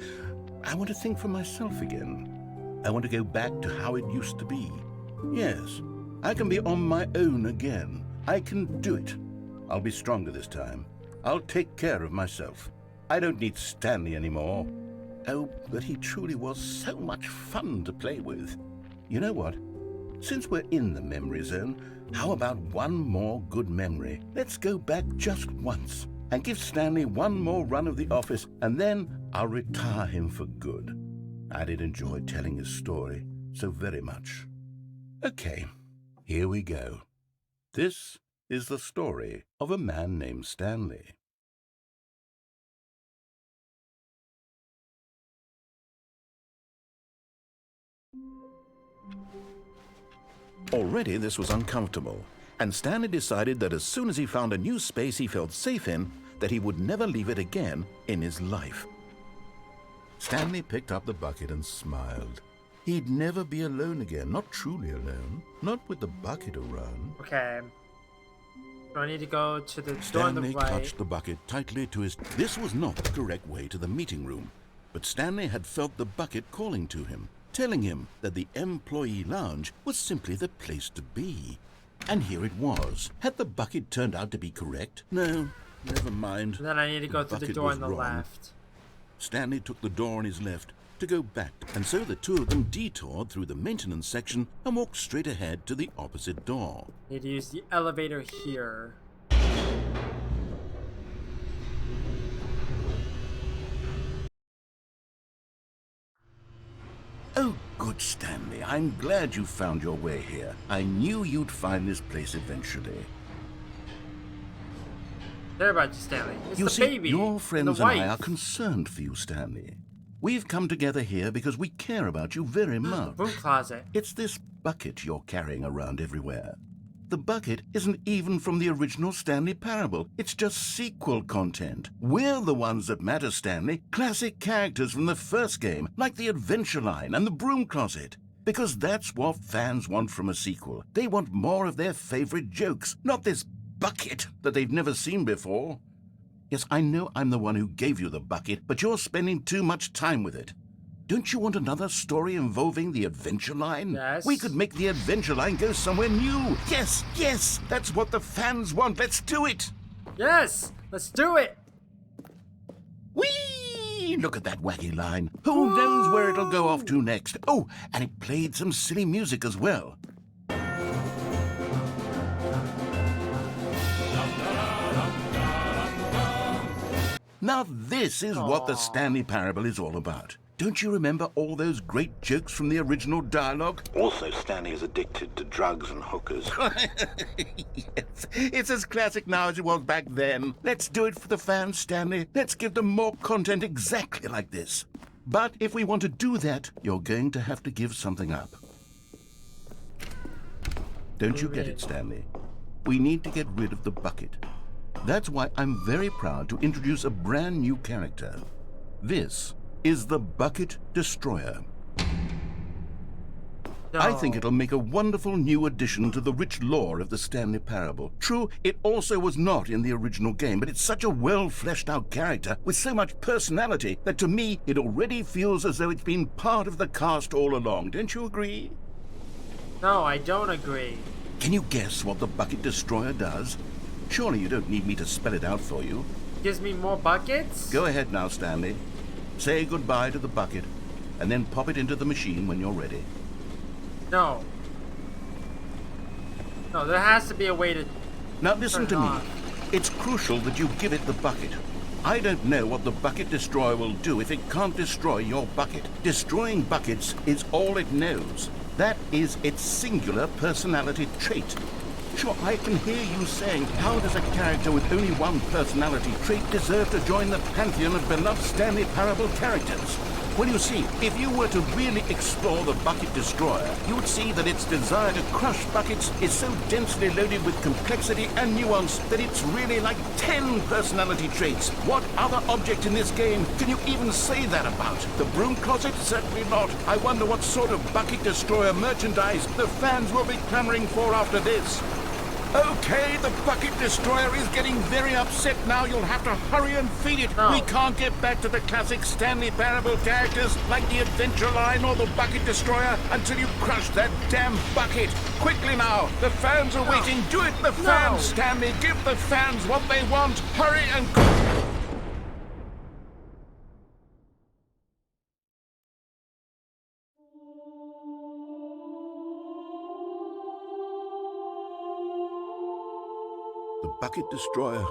want to think for myself again. I want to go back to how it used to be. Yes, I can be on my own again. I can do it. I'll be stronger this time. I'll take care of myself. I don't need Stanley anymore. Oh, but he truly was so much fun to play with. You know what? Since we're in the memory zone, how about one more good memory? Let's go back just once and give Stanley one more run of the office, and then I'll retire him for good. I did enjoy telling his story so very much. Okay, here we go. This is the story of a man named Stanley. Already this was uncomfortable, and Stanley decided that as soon as he found a new space he felt safe in, that he would never leave it again in his life. Stanley picked up the bucket and smiled. He'd never be alone again, not truly alone, not with the bucket around. Okay. So I need to go to the door on the Stanley right. clutched the bucket tightly to his... This was not the correct way to the meeting room, but Stanley had felt the bucket calling to him, telling him that the employee lounge was simply the place to be. And here it was. Had the bucket turned out to be correct? No, never mind. And then I need to go through the bucket door was on the wrong. left. Stanley took the door on his left to go back, and so the two of them detoured through the maintenance section and walked straight ahead to the opposite door. Need to use the elevator here. Oh, good Stanley, I'm glad you found your way here. I knew you'd find this place eventually. Care about you, Stanley. It's You the see, baby. your and friends the and I wife. are concerned for you, Stanley. We've come together here because we care about you very much. Broom closet. It's this bucket you're carrying around everywhere. The bucket isn't even from the original Stanley Parable. It's just sequel content. We're the ones that matter, Stanley. Classic characters from the first game, like the Adventure Line and the Broom Closet. Because that's what fans want from a sequel. They want more of their favorite jokes, not this bucket that they've never seen before. Yes, I know I'm the one who gave you the bucket, but you're spending too much time with it. Don't you want another story involving the adventure line? Yes. We could make the adventure line go somewhere new. Yes, yes, that's what the fans want. Let's do it. Yes, let's do it. Whee! Look at that wacky line. Who knows where it'll go off to next? Oh, and it played some silly music as well. Now this is what the Stanley Parable is all about. Don't you remember all those great jokes from the original dialogue? Also, Stanley is addicted to drugs and hookers. Yes, it's as classic now as it was back then. Let's do it for the fans, Stanley. Let's give them more content exactly like this. But if we want to do that, you're going to have to give something up. Don't you get it, Stanley? We need to get rid of the bucket. That's why I'm very proud to introduce a brand new character. This is the Bucket Destroyer. No. I think it'll make a wonderful new addition to the rich lore of the Stanley Parable. True, it also was not in the original game, but it's such a well-fleshed-out character with so much personality that to me it already feels as though it's been part of the cast all along. Don't you agree? No, I don't agree. Can you guess what the Bucket Destroyer does? Surely you don't need me to spell it out for you. Gives me more buckets? Go ahead now, Stanley. Say goodbye to the bucket, and then pop it into the machine when you're ready. No. No, there has to be a way to... Now listen to Turn it me. off. It's crucial that you give it the bucket. I don't know what the Bucket Destroyer will do if it can't destroy your bucket. Destroying buckets is all it knows. That is its singular personality trait. Sure, I can hear you saying, how does a character with only one personality trait deserve to join the pantheon of beloved Stanley Parable characters? Well, you see, if you were to really explore the Bucket Destroyer, you would see that its desire to crush buckets is so densely loaded with complexity and nuance that it's really like 10 personality traits. What other object in this game can you even say that about? The broom closet? Certainly not. I wonder what sort of Bucket Destroyer merchandise the fans will be clamoring for after this. Okay, the Bucket Destroyer is getting very upset now. You'll have to hurry and feed it. No. We can't get back to the classic Stanley Parable characters like the Adventure Line or the Bucket Destroyer until you crush that damn bucket. Quickly now, the fans are waiting. Do it, the fans, Stanley. Give the fans what they want. Hurry and... The Bucket Destroyer,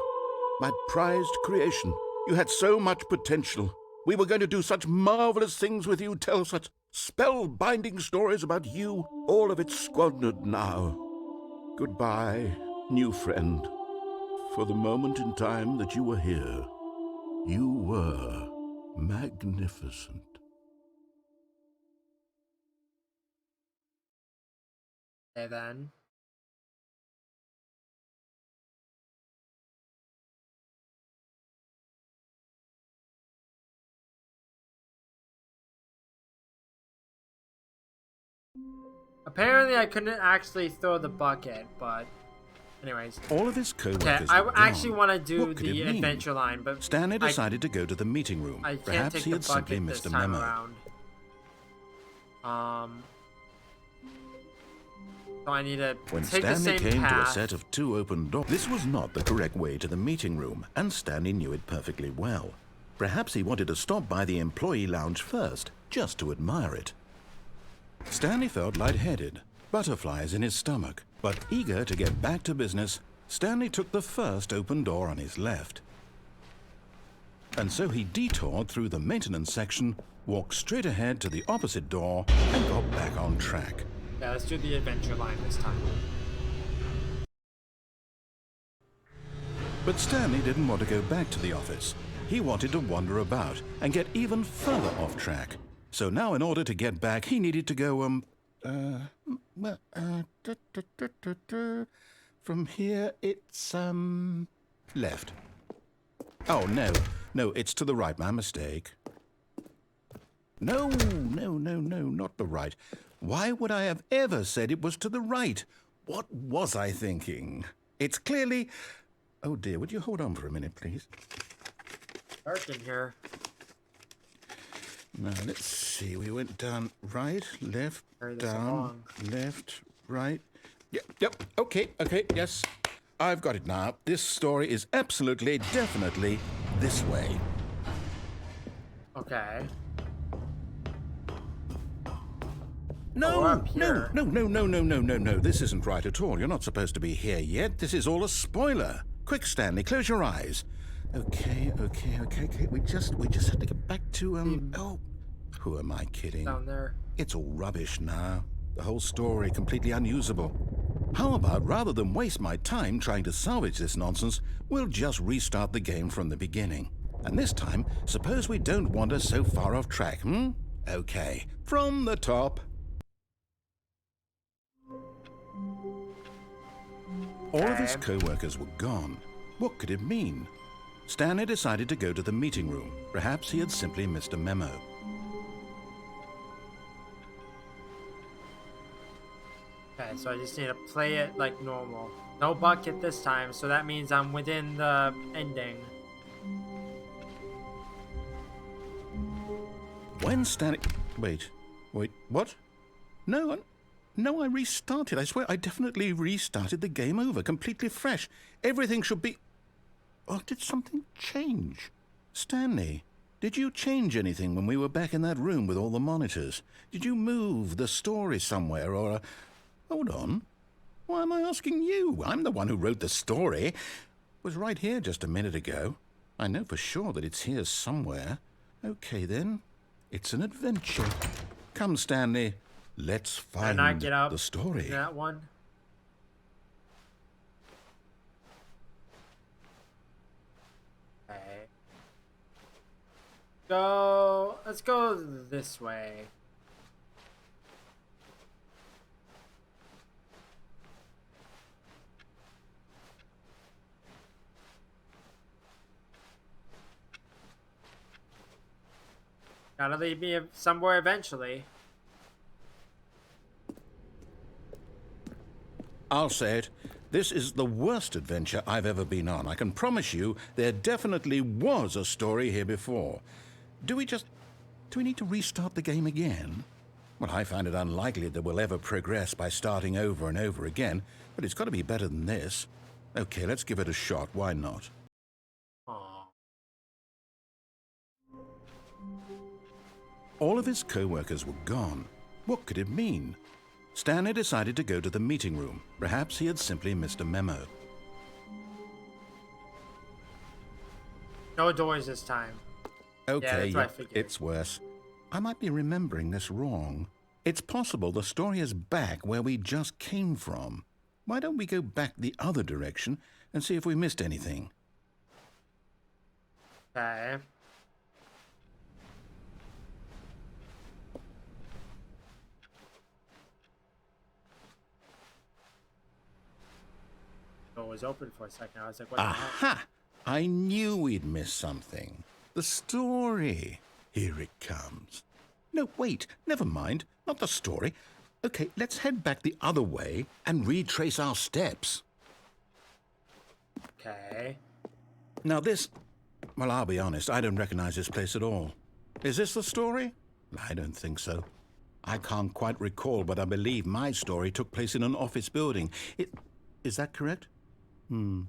my prized creation. You had so much potential. We were going to do such marvelous things with you, tell such spell-binding stories about you. All of it squandered now. Goodbye, new friend. For the moment in time that you were here, you were magnificent. Okay, then. Apparently, I couldn't actually throw the bucket, but anyways. All of his co-workers Okay, I were actually gone. want to do What could it the mean? adventure line, but Stanley decided to go to the meeting room. I can't Perhaps take he the had simply bucket this missed a time memo. around. So I need to When take the Stanley same came to a path. set of 2 open doors, this was not the correct way to the meeting room, and Stanley knew it perfectly well. Perhaps he wanted to stop by the employee lounge first, just to admire it. Stanley felt lightheaded, butterflies in his stomach, but eager to get back to business, Stanley took the first open door on his left. And so he detoured through the maintenance section, walked straight ahead to the opposite door, and got back on track. Yeah, let's do the adventure line this time. But Stanley didn't want to go back to the office. He wanted to wander about and get even further off track. So now in order to get back, he needed to go, from here it's, left. Oh, no, it's to the right, my mistake. No, not the right. Why would I have ever said it was to the right? What was I thinking? It's clearly... Oh dear, would you hold on for a minute, please? Dark in here. Now, let's see. We went down right, left, Hurry this down, along. left, right. Yep. Okay, yes. I've got it now. This story is absolutely, definitely this way. Okay. No, up here. no. This isn't right at all. You're not supposed to be here yet. This is all a spoiler. Quick, Stanley, close your eyes. Okay. We just have to get back to, oh, who am I kidding? Down there. It's all rubbish now. The whole story completely unusable. How about, rather than waste my time trying to salvage this nonsense, we'll just restart the game from the beginning. And this time, suppose we don't wander so far off track, Okay, from the top. All of his co-workers were gone. What could it mean? Stanley decided to go to the meeting room. Perhaps he had simply missed a memo. Okay, so I just need to play it like normal. No bucket this time, so that means I'm within the ending. When Stanley... Wait, what? No, I restarted. I swear, I definitely restarted the game over, completely fresh. Everything should be... Oh, did something change? Stanley, did you change anything when we were back in that room with all the monitors? Did you move the story somewhere, or... Hold on. Why am I asking you? I'm the one who wrote the story. It was right here just a minute ago. I know for sure that it's here somewhere. Okay, then. It's an adventure. Come, Stanley. Let's find Can I get up the story. That one. Okay. Let's go this way. Gotta lead me somewhere eventually. I'll say it. This is the worst adventure I've ever been on. I can promise you there definitely was a story here before. Do we need to restart the game again? Well, I find it unlikely that we'll ever progress by starting over and over again, but it's got to be better than this. Okay, let's give it a shot. Why not? Aw. All of his co-workers were gone. What could it mean? Stanley decided to go to the meeting room. Perhaps he had simply missed a memo. No doors this time. Okay, that's what I figured. it's worse. I might be remembering this wrong. It's possible the story is back where we just came from. Why don't we go back the other direction and see if we missed anything? Okay. Door was open for a second. I was like, what the hell? Aha! I knew we'd miss something. The story. Here it comes. No, wait, never mind. Not the story. Okay, let's head back the other way and retrace our steps. Okay. Now this... Well, I'll be honest, I don't recognize this place at all. Is this the story? I don't think so. I can't quite recall, but I believe my story took place in an office building. Is that correct? Do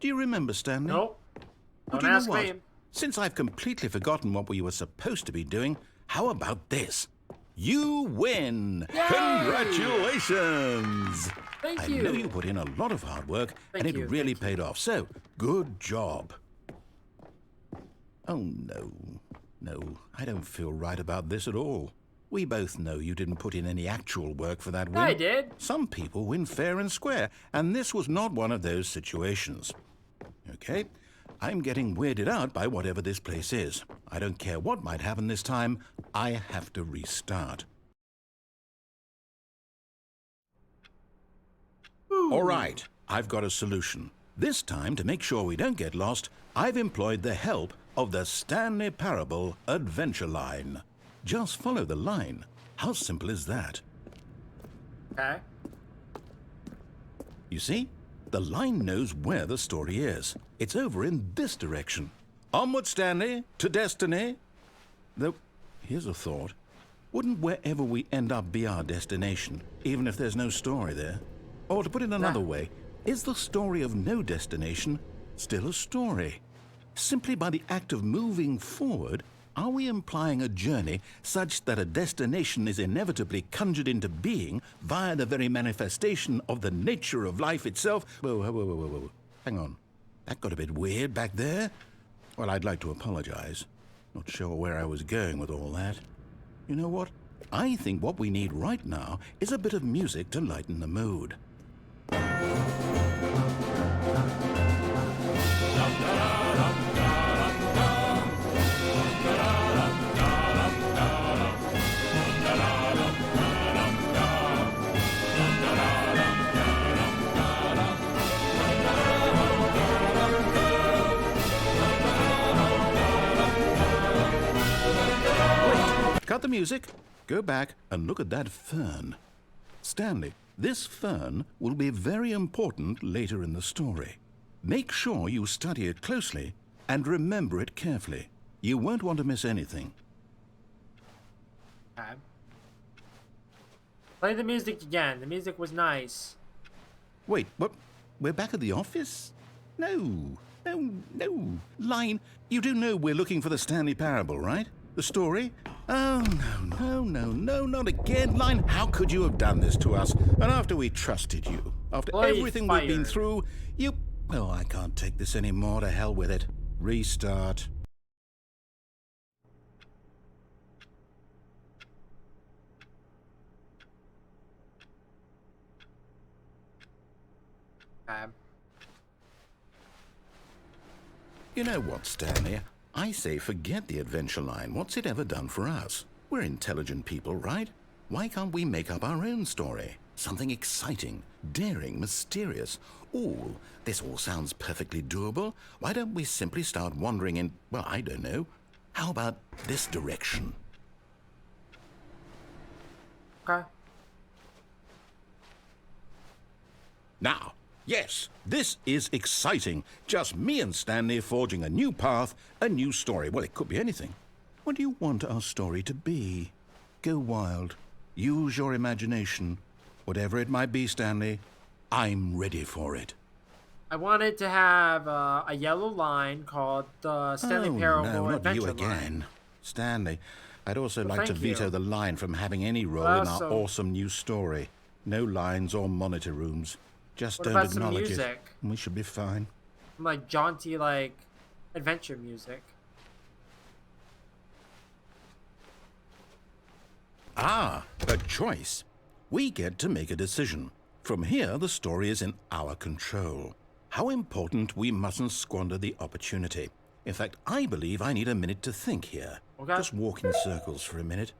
you remember, Stanley? Nope. Well, Don't do you know ask what? me. Since I've completely forgotten what we were supposed to be doing, how about this? You win! Yay! Congratulations! Thank I you. know you put in a lot of hard work, and Thank it you, really thank you. paid off. So, good job. Oh, no, I don't feel right about this at all. We both know you didn't put in any actual work for that win. I did. Some people win fair and square, and this was not one of those situations. Okay, I'm getting weirded out by whatever this place is. I don't care what might happen this time. I have to restart. All right, I've got a solution. This time, to make sure we don't get lost, I've employed the help of the Stanley Parable Adventure Line. Just follow the line. How simple is that? Okay. You see? The line knows where the story is. It's over in this direction. Onward, Stanley, to destiny. Though, here's a thought. Wouldn't wherever we end up be our destination, even if there's no story there? Or to put it another way, is the story of no destination still a story? Simply by the act of moving forward, are we implying a journey such that a destination is inevitably conjured into being via the very manifestation of the nature of life itself? Whoa. Hang on. That got a bit weird back there. Well, I'd like to apologize. Not sure where I was going with all that. You know what? I think what we need right now is a bit of music to lighten the mood. Cut the music, go back and look at that fern. Stanley, this fern will be very important later in the story. Make sure you study it closely and remember it carefully. You won't want to miss anything. Play the music again. The music was nice. Wait, what? We're back at the office? No. Line, you do know we're looking for the Stanley Parable, right? The story? Oh, no, not again. Line, how could you have done this to us? And after we trusted you, after everything we've been through, you... Oh, I can't take this anymore. To hell with it. Restart. You know what, Stanley? I say forget the adventure line. What's it ever done for us? We're intelligent people, right? Why can't we make up our own story? Something exciting, daring, mysterious. Ooh, this all sounds perfectly doable. Why don't we simply start wandering in, well, I don't know. How about this direction? Okay. Now, yes, this is exciting. Just me and Stanley forging a new path, a new story. Well, it could be anything. What do you want our story to be? Go wild. Use your imagination. Whatever it might be, Stanley, I'm ready for it. I wanted to have a yellow line called the Stanley Parable no, not Adventure you again. Line. Stanley, I'd also Well, like to thank veto you. the line from having any role in our awesome new story. No lines or monitor rooms. Just What don't about some acknowledge it. music? We should be fine. Like jaunty, like adventure music. Ah, a choice. We get to make a decision. From here, the story is in our control. How important we mustn't squander the opportunity. In fact, I believe I need a minute to think here. Okay. Just walk in circles for a minute.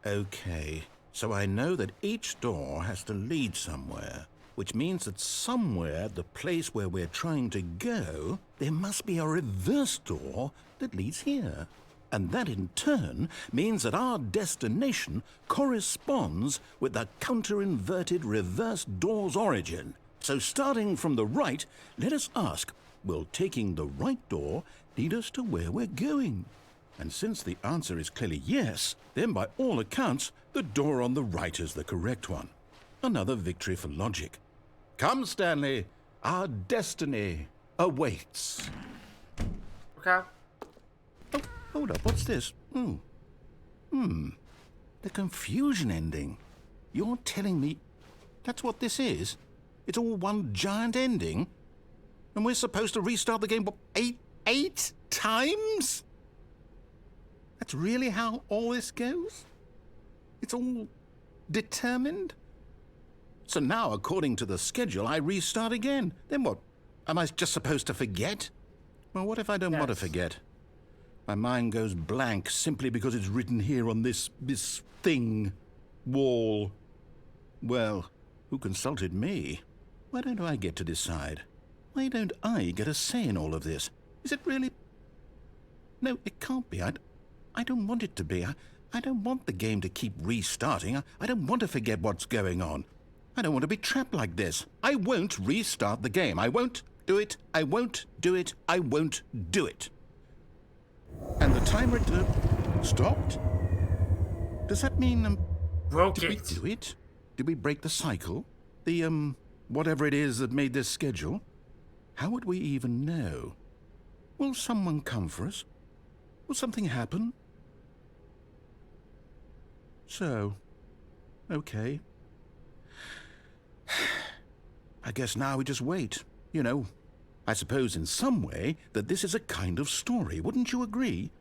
Okay, so I know that each door has to lead somewhere, which means that somewhere, the place where we're trying to go, there must be a reverse door that leads here. And that in turn means that our destination corresponds with the counter-inverted reverse door's origin. So starting from the right, let us ask, will taking the right door lead us to where we're going? And since the answer is clearly yes, then by all accounts, the door on the right is the correct one. Another victory for logic. Come, Stanley, our destiny awaits. Okay. Oh, hold up, what's this? The confusion ending. You're telling me that's what this is? It's all one giant ending? And we're supposed to restart the game, what, eight times? That's really how all this goes? It's all determined? So now, according to the schedule, I restart again. Then what? Am I just supposed to forget? Well, what if I don't want to forget? My mind goes blank simply because it's written here on this thing, wall. Well, who consulted me? Why don't I get to decide? Why don't I get a say in all of this? Is it really? No, it can't be. I don't want it to be. I don't want the game to keep restarting. I don't want to forget what's going on. I don't want to be trapped like this. I won't restart the game. I won't do it. I won't do it. I won't do it. And the timer stopped? Does that mean, Broke did we it. do it? Did we break the cycle? The, whatever it is that made this schedule? How would we even know? Will someone come for us? Will something happen? So, okay. I guess now we just wait. You know, I suppose in some way that this is a kind of story, wouldn't you agree?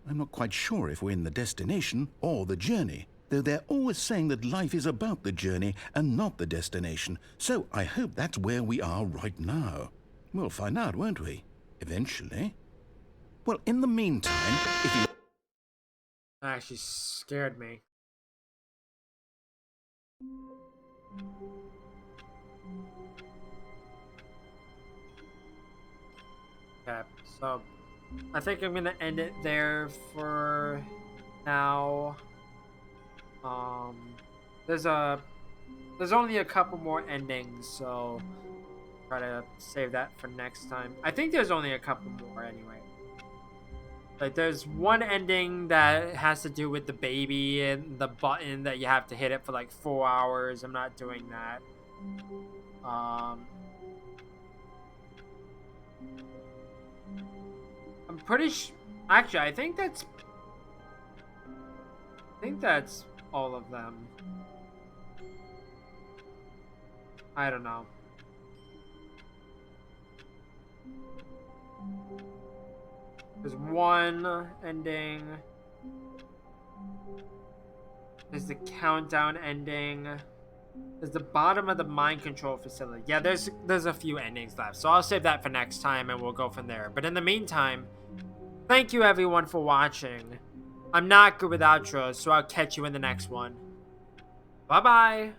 I'm not quite sure if we're in the destination or the journey, though they're always saying that life is about the journey and not the destination, so I hope that's where we are right now. We'll find out, won't we? Eventually. Well, in the meantime, if you... That actually scared me. Okay, so I think I'm gonna end it there for now. There's only a couple more endings, so try to save that for next time. I think there's only a couple more anyway. Like there's one ending that has to do with the baby and the button that you have to hit it for like 4 hours. I'm not doing that. I'm pretty actually, I think that's all of them. I don't know. There's one ending. There's the countdown ending. There's the bottom of the mind control facility. Yeah, there's a few endings left. So I'll save that for next time and we'll go from there. But in the meantime, thank you everyone for watching. I'm not good with outros, so I'll catch you in the next one. Bye-bye.